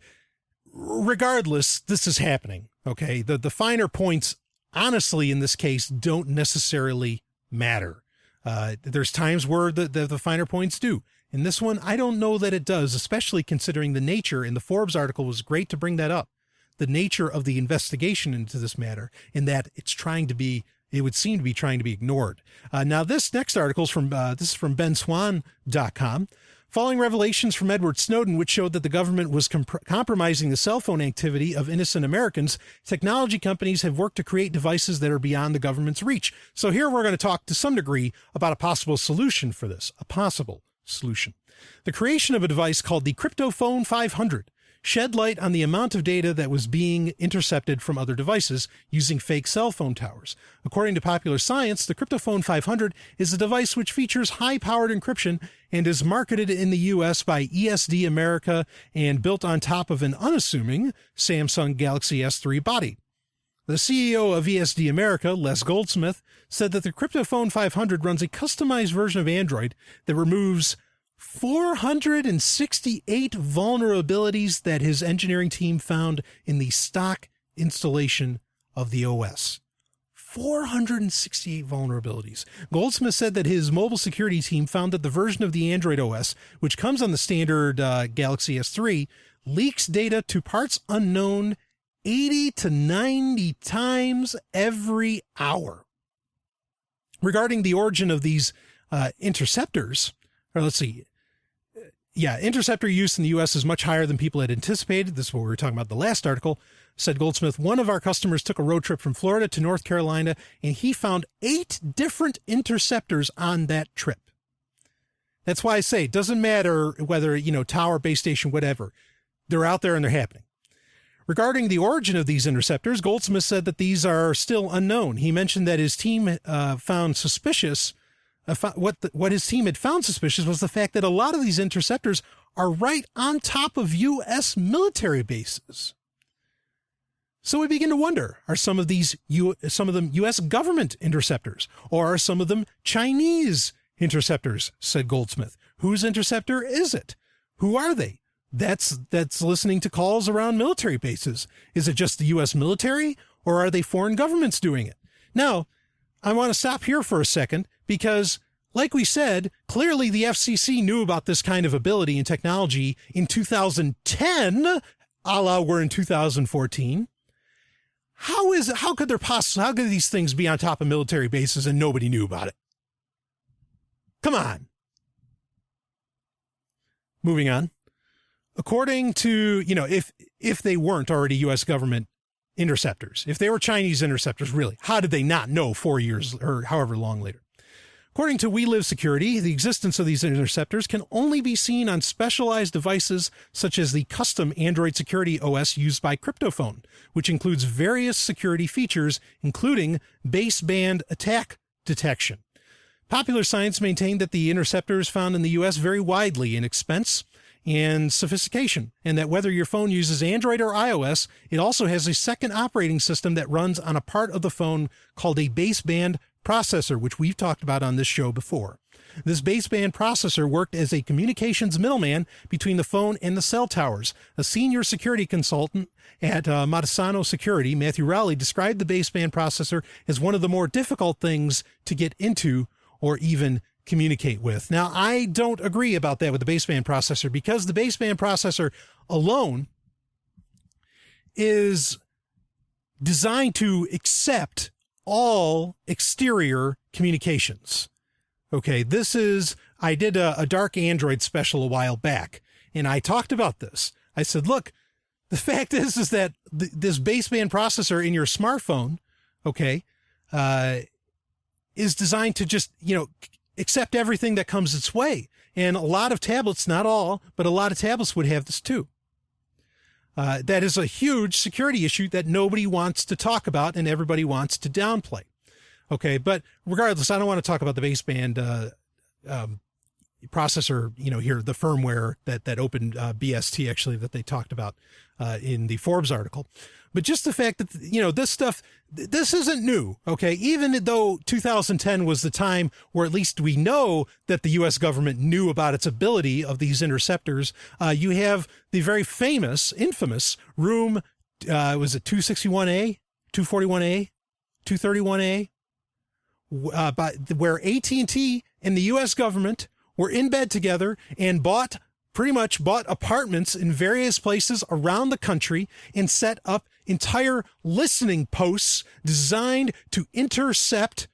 regardless, this is happening. Okay. The finer points, honestly, in this case, don't necessarily matter. There's times where the finer points do. In this one, I don't know that it does, especially considering the nature, and the Forbes article was great to bring that up, the nature of the investigation into this matter, in that it would seem to be trying to be ignored. Now, this next article is from benswan.com. Following revelations from Edward Snowden, which showed that the government was compromising the cell phone activity of innocent Americans, technology companies have worked to create devices that are beyond the government's reach. So here we're going to talk to some degree about a possible solution for this, The creation of a device called the CryptoPhone 500 shed light on the amount of data that was being intercepted from other devices using fake cell phone towers. According to Popular Science, the CryptoPhone 500 is a device which features high-powered encryption and is marketed in the U.S. by ESD America and built on top of an unassuming Samsung Galaxy S3 body. The CEO of ESD America, Les Goldsmith, said that the CryptoPhone 500 runs a customized version of Android that removes 468 vulnerabilities that his engineering team found in the stock installation of the OS. 468 vulnerabilities. Goldsmith said that his mobile security team found that the version of the Android OS, which comes on the standard Galaxy S3, leaks data to parts unknown 80 to 90 times every hour. Regarding the origin of these interceptors, interceptor use in the U.S. is much higher than people had anticipated. This is what we were talking about in the last article. Said Goldsmith, one of our customers took a road trip from Florida to North Carolina, and he found 8 different interceptors on that trip. That's why I say it doesn't matter whether, tower, base station, whatever. They're out there and they're happening. Regarding the origin of these interceptors, Goldsmith said that these are still unknown. He mentioned that his team found suspicious. What his team had found suspicious was the fact that a lot of these interceptors are right on top of U.S. military bases. So we begin to wonder, are some of them U.S. government interceptors, or are some of them Chinese interceptors, said Goldsmith. Whose interceptor is it? Who are they? That's listening to calls around military bases. Is it just the U.S. military, or are they foreign governments doing it? Now, I want to stop here for a second because, like we said, clearly the FCC knew about this kind of ability and technology in 2010, a la we're in 2014. How could these things be on top of military bases and nobody knew about it? Come on. Moving on. According to, if they weren't already U.S. government interceptors, if they were Chinese interceptors, really, how did they not know 4 years or however long later? According to We Live Security, the existence of these interceptors can only be seen on specialized devices such as the custom Android security OS used by CryptoPhone, which includes various security features, including baseband attack detection. Popular Science maintained that the interceptors found in the U.S. vary widely in expense and sophistication, and that whether your phone uses Android or iOS, it also has a second operating system that runs on a part of the phone called a baseband processor, which we've talked about on this show before. This baseband processor worked as a communications middleman between the phone and the cell towers. A senior security consultant at Montesano Security, Matthew Rowley, described the baseband processor as one of the more difficult things to get into or even communicate with. Now, I don't agree about that with the baseband processor, because the baseband processor alone is designed to accept all exterior communications. Okay, I did a dark Android special a while back, and I talked about this. I said, look, the fact is that this baseband processor in your smartphone, okay, is designed to just, accept everything that comes its way. And a lot of tablets, not all, but a lot of tablets would have this too. That is a huge security issue that nobody wants to talk about and everybody wants to downplay. Okay, but regardless, I don't want to talk about the baseband processor, here, the firmware that opened BST actually that they talked about in the Forbes article. But just the fact that, this isn't new, okay? Even though 2010 was the time where at least we know that the U.S. government knew about its ability of these interceptors, you have the very infamous room, was it 261A, 241A, 231A, where AT&T and the U.S. government were in bed together and pretty much bought apartments in various places around the country and set up entire listening posts designed to intercept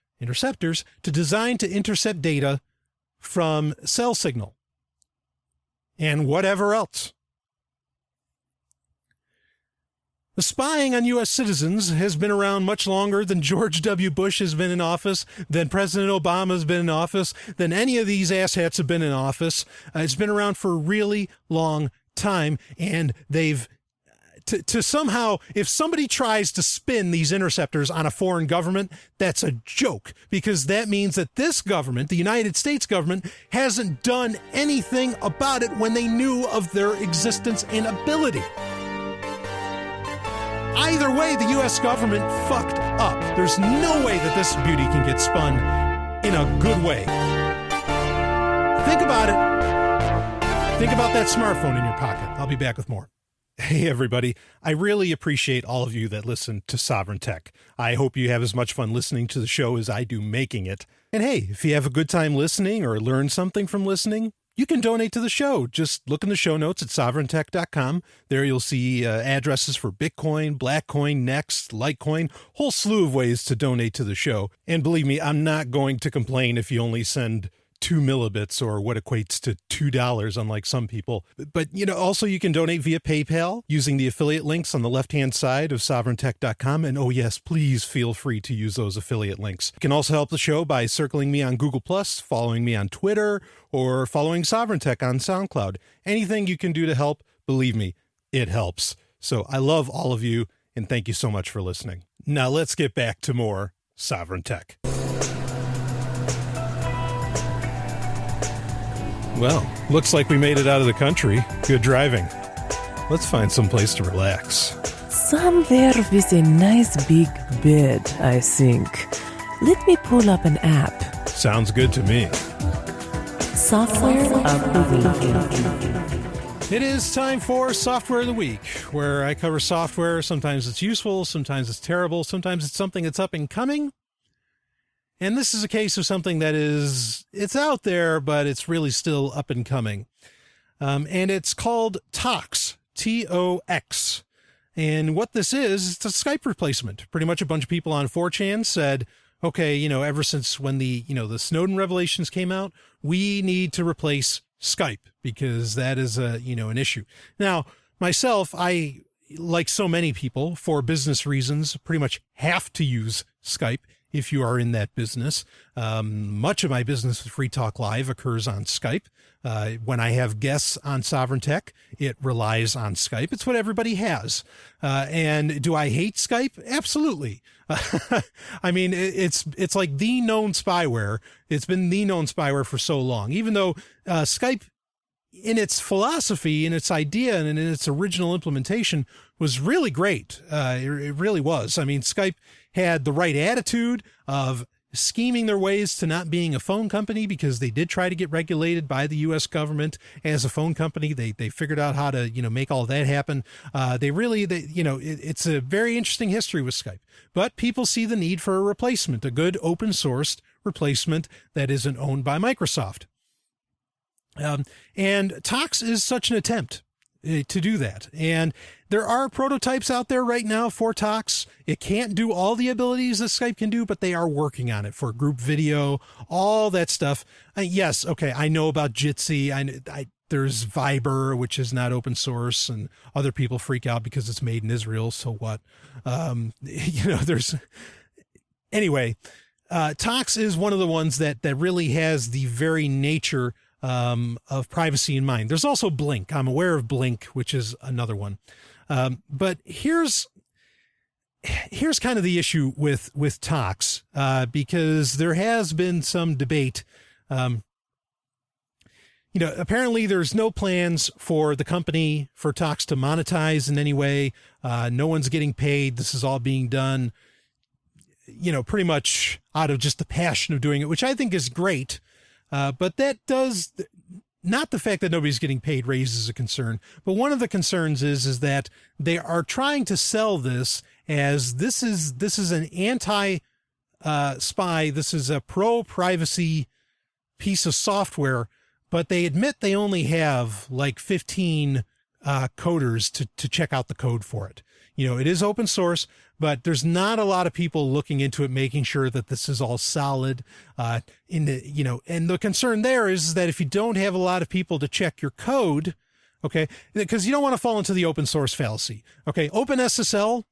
data from cell signal and whatever else. The spying on U.S. citizens has been around much longer than George W. Bush has been in office, than President Obama has been in office, than any of these asshats have been in office. It's been around for a really long time, and they've to somehow, if somebody tries to spin these interceptors on a foreign government, that's a joke, because that means that this government, the United States government, hasn't done anything about it when they knew of their existence and ability. Either way, the U.S. government fucked up. There's no way that this beauty can get spun in a good way. Think about it. Think about that smartphone in your pocket. I'll be back with more. Hey, everybody. I really appreciate all of you that listen to Sovryn Tech. I hope you have as much fun listening to the show as I do making it. And hey, if you have a good time listening or learn something from listening, you can donate to the show. Just look in the show notes at sovryntech.com. There you'll see addresses for Bitcoin, Blackcoin, Next, Litecoin, whole slew of ways to donate to the show. And believe me, I'm not going to complain if you only send 2 millibits, or what equates to $2, unlike some people. But, also you can donate via PayPal using the affiliate links on the left-hand side of sovryntech.com. And oh yes, please feel free to use those affiliate links. You can also help the show by circling me on Google+, following me on Twitter, or following Sovryn Tech on SoundCloud. Anything you can do to help, believe me, it helps. So I love all of you, and thank you so much for listening. Now let's get back to more Sovryn Tech. Well, looks like we made it out of the country. Good driving. Let's find some place to relax. somewhere with a nice big bed, I think. Let me pull up an app. Sounds good to me. Software of the Week. It is time for Software of the Week, where I cover software. Sometimes it's useful, sometimes it's terrible, sometimes it's something that's up and coming. And this is a case of something that it's out there, but it's really still up and coming. And it's called Tox, T-O-X. And what this is, it's a Skype replacement. Pretty much a bunch of people on 4chan said, okay, ever since when the Snowden revelations came out, we need to replace Skype because that is an issue. Now, myself, I, like so many people, for business reasons, pretty much have to use Skype if you are in that business. Much of my business with Free Talk Live occurs on Skype. When I have guests on Sovryn Tech, it relies on Skype. It's what everybody has. And do I hate Skype? Absolutely. I mean, it's like the known spyware. It's been the known spyware for so long, even though Skype, in its philosophy, in its idea, and in its original implementation was really great. It really was. I mean, Skype had the right attitude of scheming their ways to not being a phone company, because they did try to get regulated by the U.S. government as a phone company. They figured out how to, make all that happen. It's a very interesting history with Skype, but people see the need for a replacement, a good open sourced replacement that isn't owned by Microsoft. And Tox is such an attempt to do that. And there are prototypes out there right now for Tox. It can't do all the abilities that Skype can do, but they are working on it for group video, all that stuff. Yes. Okay. I know about Jitsi. There's Viber, which is not open source, and other people freak out because it's made in Israel. So what? Anyway, Tox is one of the ones that really has the very nature of privacy in mind. There's also Blink. I'm aware of Blink, which is another one. But here's kind of the issue with Tox, because there has been some debate. Apparently there's no plans for the company, for Tox to monetize in any way. No one's getting paid. This is all being done, pretty much out of just the passion of doing it, which I think is great. But that does not, the fact that nobody's getting paid raises a concern. But one of the concerns is that they are trying to sell this as this is an anti spy. This is a pro privacy piece of software, but they admit they only have like 15 coders to check out the code for it. It is open source, but there's not a lot of people looking into it, making sure that this is all solid. And the concern there is that if you don't have a lot of people to check your code, okay, because you don't want to fall into the open source fallacy. Okay. OpenSSL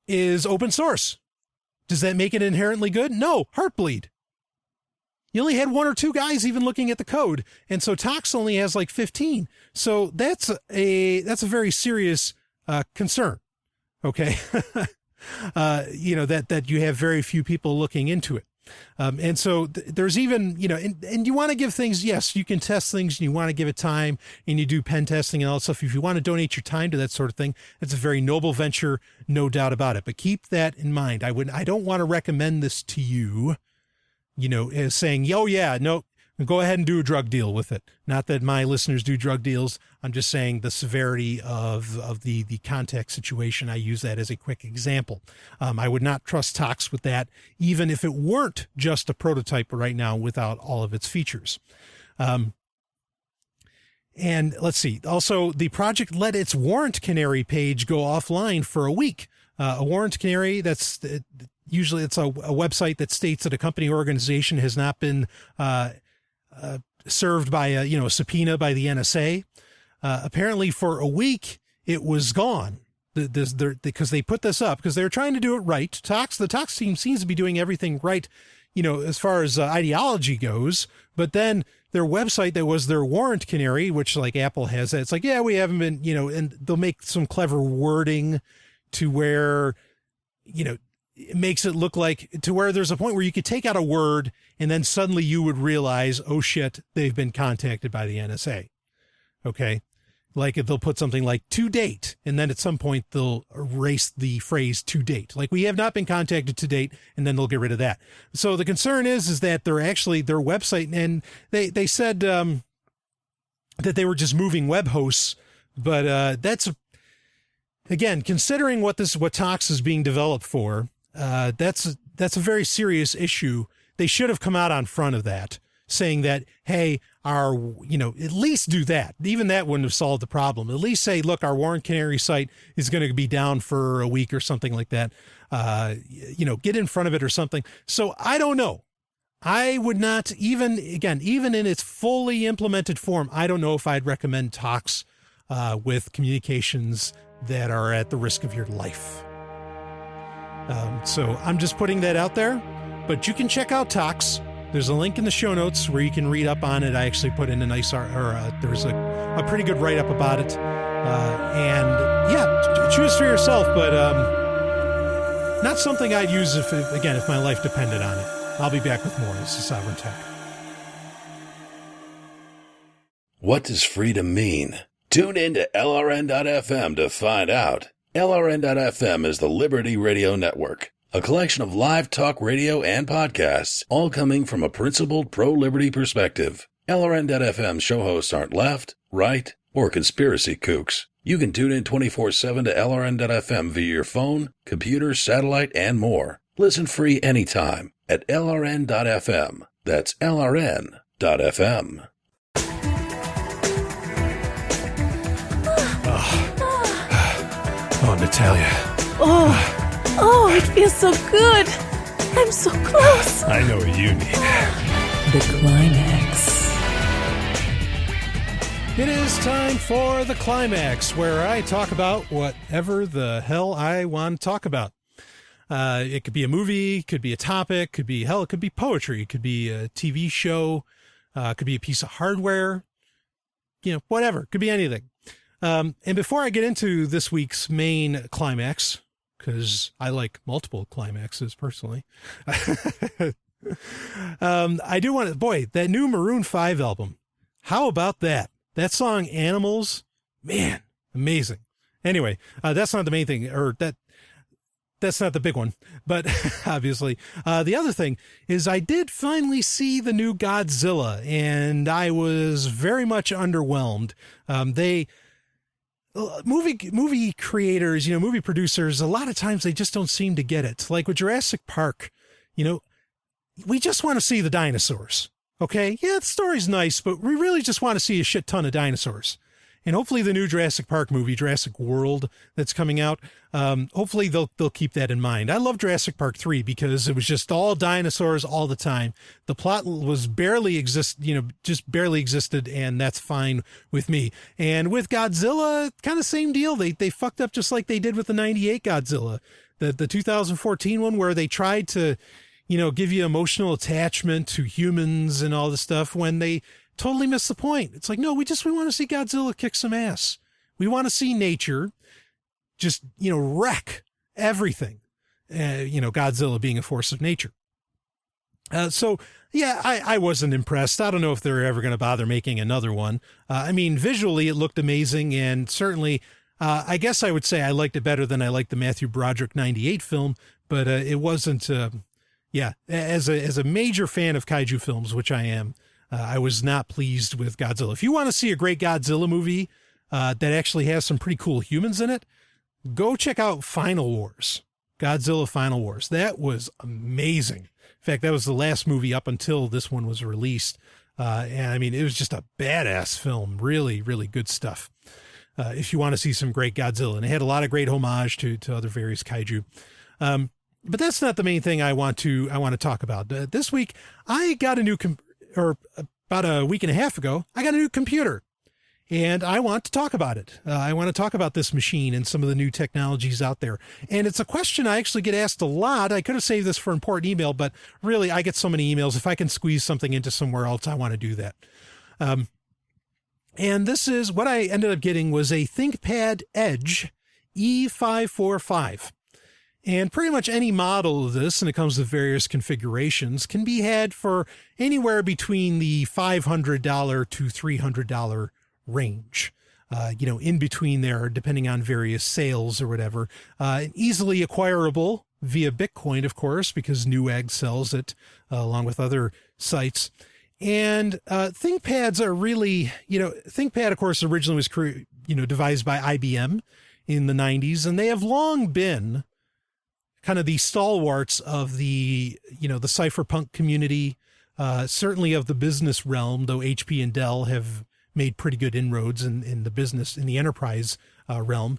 is open source. Does that make it inherently good? No. Heartbleed. You only had 1 or 2 guys even looking at the code. And so Tox only has like 15. So that's a very serious concern. Okay. That you have very few people looking into it. And so there's even, and you want to give things, yes, you can test things and you want to give it time, and you do pen testing and all that stuff. If you want to donate your time to that sort of thing, it's a very noble venture, no doubt about it. But keep that in mind. I don't want to recommend this to you, as saying, oh yeah, no, go ahead and do a drug deal with it. Not that my listeners do drug deals. I'm just saying the severity of the context situation. I use that as a quick example. I would not trust Tox with that, even if it weren't just a prototype right now without all of its features. And let's see. Also, the project let its warrant canary page go offline for a week. A warrant canary, usually it's a website that states that a company or organization has not been served by a subpoena by the NSA. Apparently for a week it was gone. Because they put this up because they're trying to do it right. The Tox team seems to be doing everything right, as far as ideology goes. But then their website, that was their warrant canary, which like Apple has, it's like, yeah, we haven't been, and they'll make some clever wording to where, it makes it look like, to where there's a point where you could take out a word and then suddenly you would realize, oh shit, they've been contacted by the NSA. Okay. Like they'll put something like to date, and then at some point they'll erase the phrase to date. Like we have not been contacted to date, and then they'll get rid of that. So the concern is that they're actually their website, and they said that they were just moving web hosts, but that's again, considering what Tox is being developed for, that's a very serious issue. They should have come out on front of that, saying that, hey, at least do that. Even that wouldn't have solved the problem. At least say, look, our Warren Canary site is going to be down for a week or something like that. Get in front of it or something. So I don't know. I would not even in its fully implemented form, I don't know if I'd recommend Tox with communications that are at the risk of your life. So I'm just putting that out there, but you can check out Tox. There's a link in the show notes where you can read up on it. I actually put in a nice there's a pretty good write-up about it. Choose for yourself, but not something I'd use if my life depended on it. I'll be back with more. This is Sovereign Tech. What does freedom mean? Tune in to LRN.FM to find out. LRN.FM is the Liberty Radio Network, a collection of live talk radio and podcasts, all coming from a principled pro-liberty perspective. LRN.FM show hosts aren't left, right, or conspiracy kooks. You can tune in 24/7 to LRN.FM via your phone, computer, satellite, and more. Listen free anytime at LRN.FM. That's LRN.FM. Oh, Natalia. Oh, it feels so good. I'm so close. I know what you need. The climax. It is time for the climax, where I talk about whatever the hell I want to talk about. It could be a movie, could be a topic, it could be poetry, it could be a TV show, it could be a piece of hardware, whatever, it could be anything. And before I get into this week's main climax, because I like multiple climaxes personally, I do want to, that new Maroon 5 album, how about that? That song, Animals, man, amazing. Anyway, that's not the main thing, or that's not the big one, but obviously, the other thing is I did finally see the new Godzilla, and I was very much underwhelmed. Movie creators, movie producers, a lot of times they just don't seem to get it. Like with Jurassic Park, we just want to see the dinosaurs. Okay. Yeah, the story's nice, but we really just want to see a shit ton of dinosaurs. And hopefully the new Jurassic Park movie, Jurassic World, that's coming out, hopefully they'll keep that in mind. I love Jurassic Park 3 because it was just all dinosaurs all the time. The plot was just barely existed, and that's fine with me. And with Godzilla, kind of same deal. They fucked up just like they did with the 98 Godzilla, the 2014 one, where they tried to, give you emotional attachment to humans and all this stuff when they totally missed the point. It's like, no, we want to see Godzilla kick some ass. We want to see nature just, wreck everything. Godzilla being a force of nature. So yeah, I wasn't impressed. I don't know if they're ever going to bother making another one. Visually it looked amazing, and certainly, I guess I would say I liked it better than I liked the Matthew Broderick 98 film, but it wasn't, as a major fan of kaiju films, which I am, I was not pleased with Godzilla. If you want to see a great Godzilla movie that actually has some pretty cool humans in it, go check out Final Wars, Godzilla Final Wars. That was amazing. In fact, that was the last movie up until this one was released. It was just a badass film. Really, really good stuff. If you want to see some great Godzilla, and it had a lot of great homage to other various kaiju. But that's not the main thing I want to talk about. This week, I got a new about a week and a half ago, I got a new computer, and I want to talk about it. I want to talk about this machine and some of the new technologies out there. And it's a question I actually get asked a lot. I could have saved this for important email, but really I get so many emails. If I can squeeze something into somewhere else, I want to do that. And this is what I ended up getting was a ThinkPad Edge E545. And pretty much any model of this, and it comes with various configurations, can be had for anywhere between the $500 to $300 range. in between there, depending on various sales or whatever. Easily acquirable via Bitcoin, of course, because Newegg sells it along with other sites. And ThinkPads are really, ThinkPad, of course, originally was devised by IBM in the 90s, and they have long been kind of the stalwarts of the cypherpunk community, certainly of the business realm, though HP and Dell have made pretty good inroads in the business, in the enterprise realm.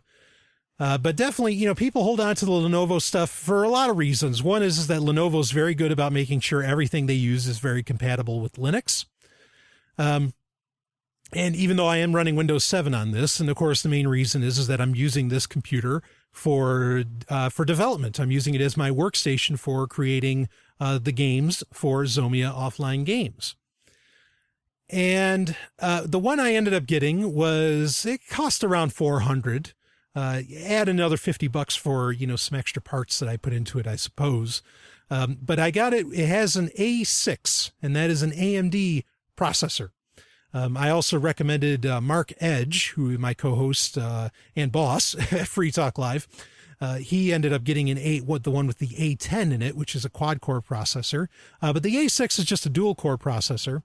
But definitely, people hold on to the Lenovo stuff for a lot of reasons. One is that Lenovo is very good about making sure everything they use is very compatible with Linux. And even though I am running Windows 7 on this, and of course the main reason is that I'm using this computer for development. I'm using it as my workstation for creating the games for Zomia offline games. And the one I ended up getting it cost around $400. Add another $50 for, some extra parts that I put into it, I suppose. But I got it. It has an A6, and that is an AMD processor. I also recommended Mark Edge, who is my co-host and boss at Free Talk Live. He ended up getting the one with the A10 in it, which is a quad-core processor. But the A6 is just a dual-core processor.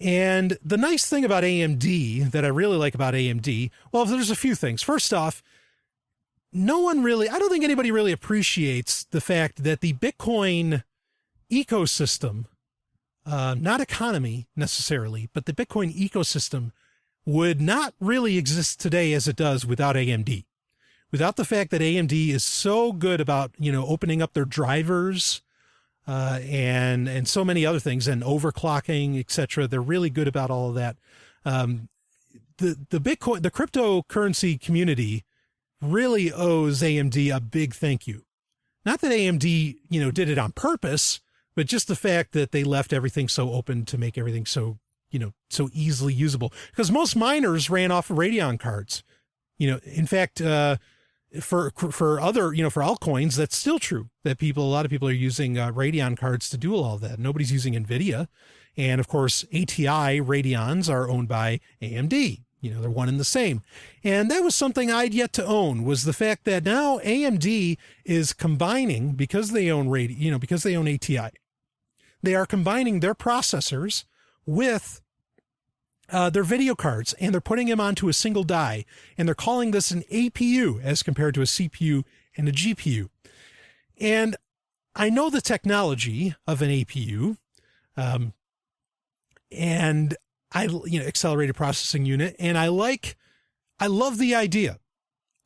And the nice thing about AMD that I really like about AMD, well, there's a few things. First off, I don't think anybody really appreciates the fact that the Bitcoin ecosystem, not economy necessarily, but the Bitcoin ecosystem would not really exist today as it does without AMD. Without the fact that AMD is so good about, opening up their drivers, and so many other things, and overclocking, etc. They're really good about all of that. The cryptocurrency community really owes AMD a big thank you. Not that AMD, did it on purpose, but just the fact that they left everything so open to make everything so, so easily usable. Because most miners ran off of Radeon cards. In fact, for other, for altcoins, that's still true, that a lot of people are using Radeon cards to do all of that. Nobody's using NVIDIA. And of course, ATI Radeons are owned by AMD. They're one and the same. And that was something I'd yet to own, was the fact that now AMD is combining, because they own because they own ATI, they are combining their processors with their video cards, and they're putting them onto a single die, and they're calling this an APU as compared to a CPU and a GPU. And I know the technology of an APU, and accelerated processing unit, and I love the idea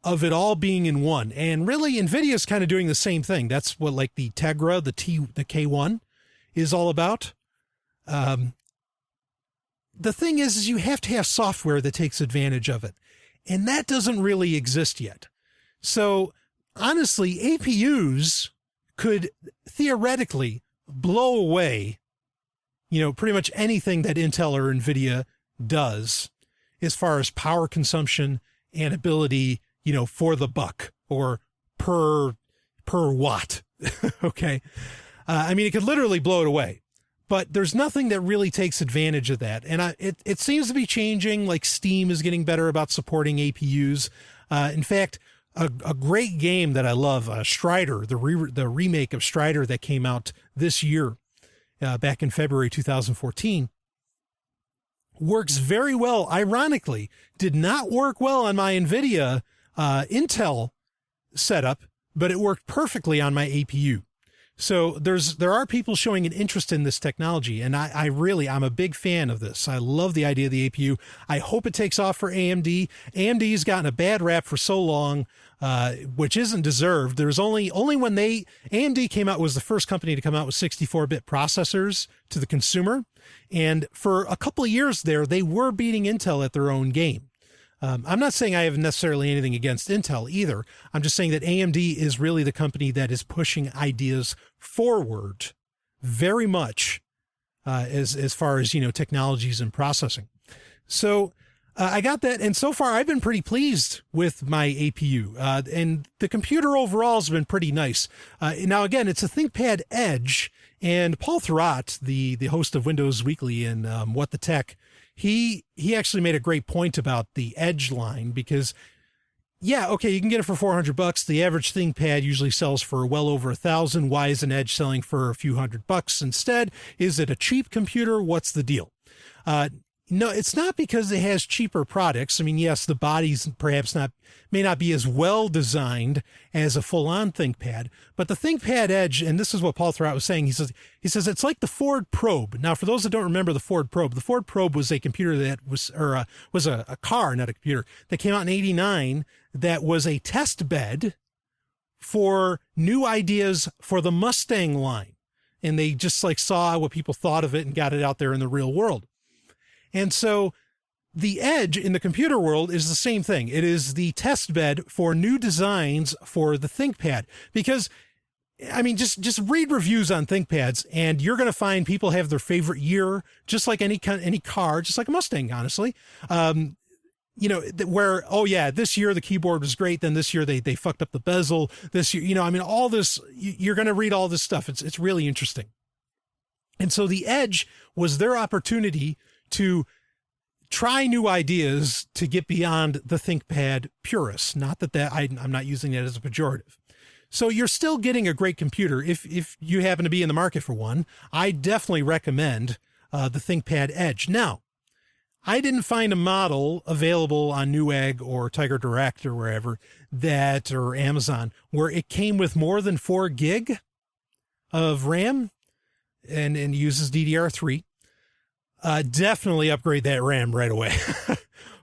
of it all being in one. And really, NVIDIA is kind of doing the same thing. That's what the Tegra, the K1 is all about. The thing is you have to have software that takes advantage of it. And that doesn't really exist yet. So honestly, APUs could theoretically blow away, pretty much anything that Intel or NVIDIA does as far as power consumption and ability, for the buck or per watt. Okay. It could literally blow it away. But there's nothing that really takes advantage of that. And it seems to be changing. Like Steam is getting better about supporting APUs. In fact, a great game that I love, Strider, the remake of Strider that came out this year, back in February 2014, works very well. Ironically, did not work well on my NVIDIA Intel setup, but it worked perfectly on my APU. So there are people showing an interest in this technology, and I'm a big fan of this. I love the idea of the APU. I hope it takes off for AMD. AMD's gotten a bad rap for so long, which isn't deserved. There's only when AMD came out, was the first company to come out with 64-bit processors to the consumer. And for a couple of years there, they were beating Intel at their own game. I'm not saying I have necessarily anything against Intel either. I'm just saying that AMD is really the company that is pushing ideas forward very much, as far as, technologies and processing. So I got that. And so far I've been pretty pleased with my APU, and the computer overall has been pretty nice. Now, again, it's a ThinkPad Edge, and Paul Thurrott, the host of Windows Weekly and What the Tech, he actually made a great point about the Edge line because, yeah, okay, you can get it for $400. The average ThinkPad usually sells for well over $1,000. Why is an Edge selling for a few $100 instead? Is it a cheap computer? What's the deal? No, it's not because it has cheaper products. I mean, yes, the body's perhaps may not be as well designed as a full-on ThinkPad, but the ThinkPad Edge, and this is what Paul Thurrott was saying, he says it's like the Ford Probe. Now, for those that don't remember the Ford Probe was a computer that was a car, not a computer, that came out in '89 that was a test bed for new ideas for the Mustang line. And they just like saw what people thought of it and got it out there in the real world. And so the Edge in the computer world is the same thing. It is the test bed for new designs for the ThinkPad. Because, I mean, just read reviews on ThinkPads, and you're going to find people have their favorite year, just like any car, just like a Mustang, honestly. Where, oh yeah, this year the keyboard was great. Then this year they fucked up the bezel. This year, I mean, all this, you're going to read all this stuff. It's really interesting. And so the Edge was their opportunity to try new ideas to get beyond the ThinkPad purists. Not that I'm not using that as a pejorative. So you're still getting a great computer. If you happen to be in the market for one, I definitely recommend the ThinkPad Edge. Now, I didn't find a model available on Newegg or Tiger Direct or wherever or Amazon where it came with more than 4 gig of RAM and uses DDR3. Definitely upgrade that RAM right away.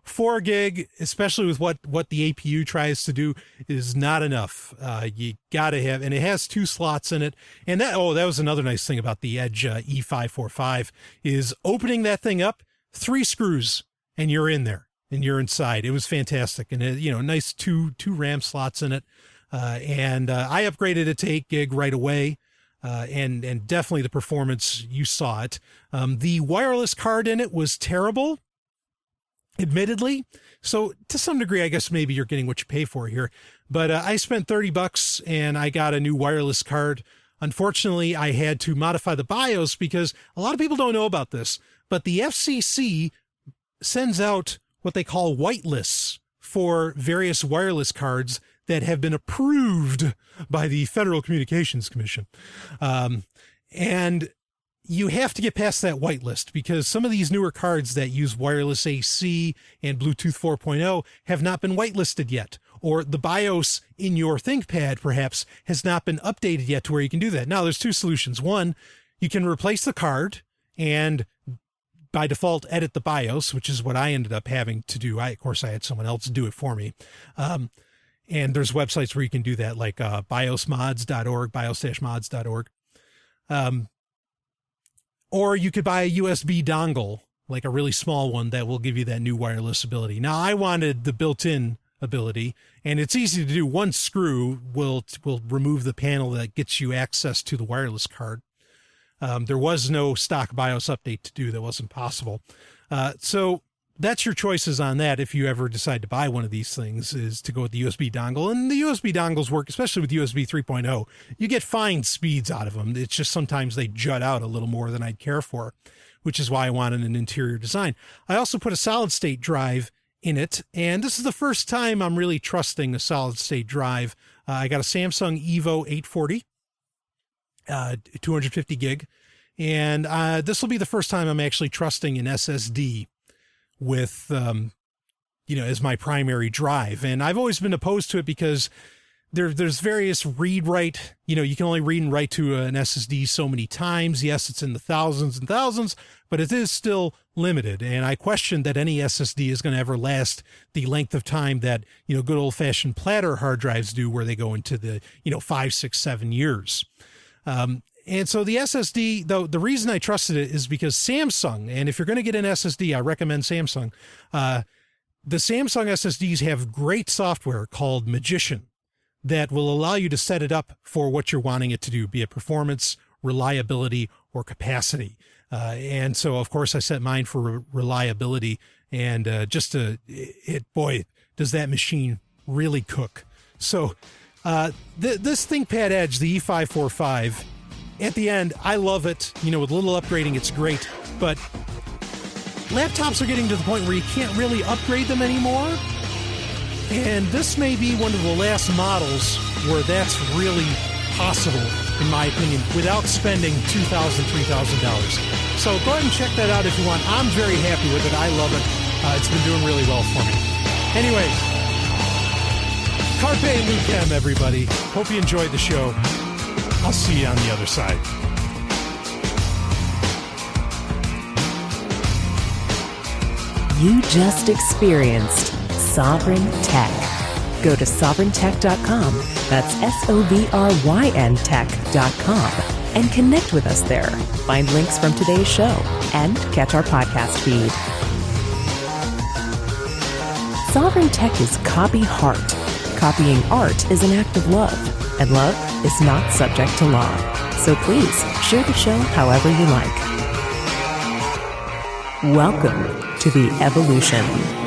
4 gig, especially with what the APU tries to do, is not enough. You gotta have, and it has 2 slots in it. And that was another nice thing about the Edge E545 is opening that thing up, 3 screws, and you're in there and you're inside. It was fantastic. And it, nice two RAM slots in it. And I upgraded it to 8 gig right away. And definitely the performance, you saw it. The wireless card in it was terrible, admittedly. So to some degree, I guess maybe you're getting what you pay for here. But I spent $30 and I got a new wireless card. Unfortunately, I had to modify the BIOS because a lot of people don't know about this, but the FCC sends out what they call whitelists for various wireless cards that have been approved by the Federal Communications Commission. And you have to get past that whitelist because some of these newer cards that use wireless AC and Bluetooth 4.0 have not been whitelisted yet. Or the BIOS in your ThinkPad perhaps has not been updated yet to where you can do that. Now, there's 2 solutions. One, you can replace the card and by default edit the BIOS, which is what I ended up having to do. Of course, I had someone else do it for me. And there's websites where you can do that, like biosmods.org, bios-mods.org. Or you could buy a USB dongle, like a really small one that will give you that new wireless ability. Now, I wanted the built-in ability, and it's easy to do. One screw will remove the panel that gets you access to the wireless card. There was no stock BIOS update to do. That wasn't possible. So that's your choices on that. If you ever decide to buy one of these things, is to go with the USB dongle. And the USB dongles work, especially with USB 3.0. You get fine speeds out of them. It's just sometimes they jut out a little more than I'd care for, which is why I wanted an interior design. I also put a solid state drive in it. And this is the first time I'm really trusting a solid state drive. I got a Samsung Evo 840, 250 gig. And this will be the first time I'm actually trusting an SSD with, as my primary drive. And I've always been opposed to it because there's various read-write, you can only read and write to an SSD so many times. Yes, it's in the thousands and thousands, but it is still limited. And I question that any SSD is going to ever last the length of time that, good old-fashioned platter hard drives do, where they go into the, 5, 6, 7 years. And so the SSD, though, the reason I trusted it is because Samsung, and if you're going to get an SSD, I recommend Samsung. The Samsung SSDs have great software called Magician that will allow you to set it up for what you're wanting it to do, be it performance, reliability, or capacity. And so, of course, I set mine for reliability, and does that machine really cook. So this ThinkPad Edge, the E545, at the end, I love it. With a little upgrading, it's great. But laptops are getting to the point where you can't really upgrade them anymore. And this may be one of the last models where that's really possible, in my opinion, without spending $2,000, $3,000. So go ahead and check that out if you want. I'm very happy with it. I love it. It's been doing really well for me. Anyway, Carpe Lucem, everybody. Hope you enjoyed the show. I'll see you on the other side. You just experienced Sovryn Tech. Go to sovryntech.com, that's SOVRYN tech.com, and connect with us there. Find links from today's show and catch our podcast feed. Sovryn Tech is copy heart. Copying art is an act of love, and love is not subject to law. So please share the show however you like. Welcome to the evolution.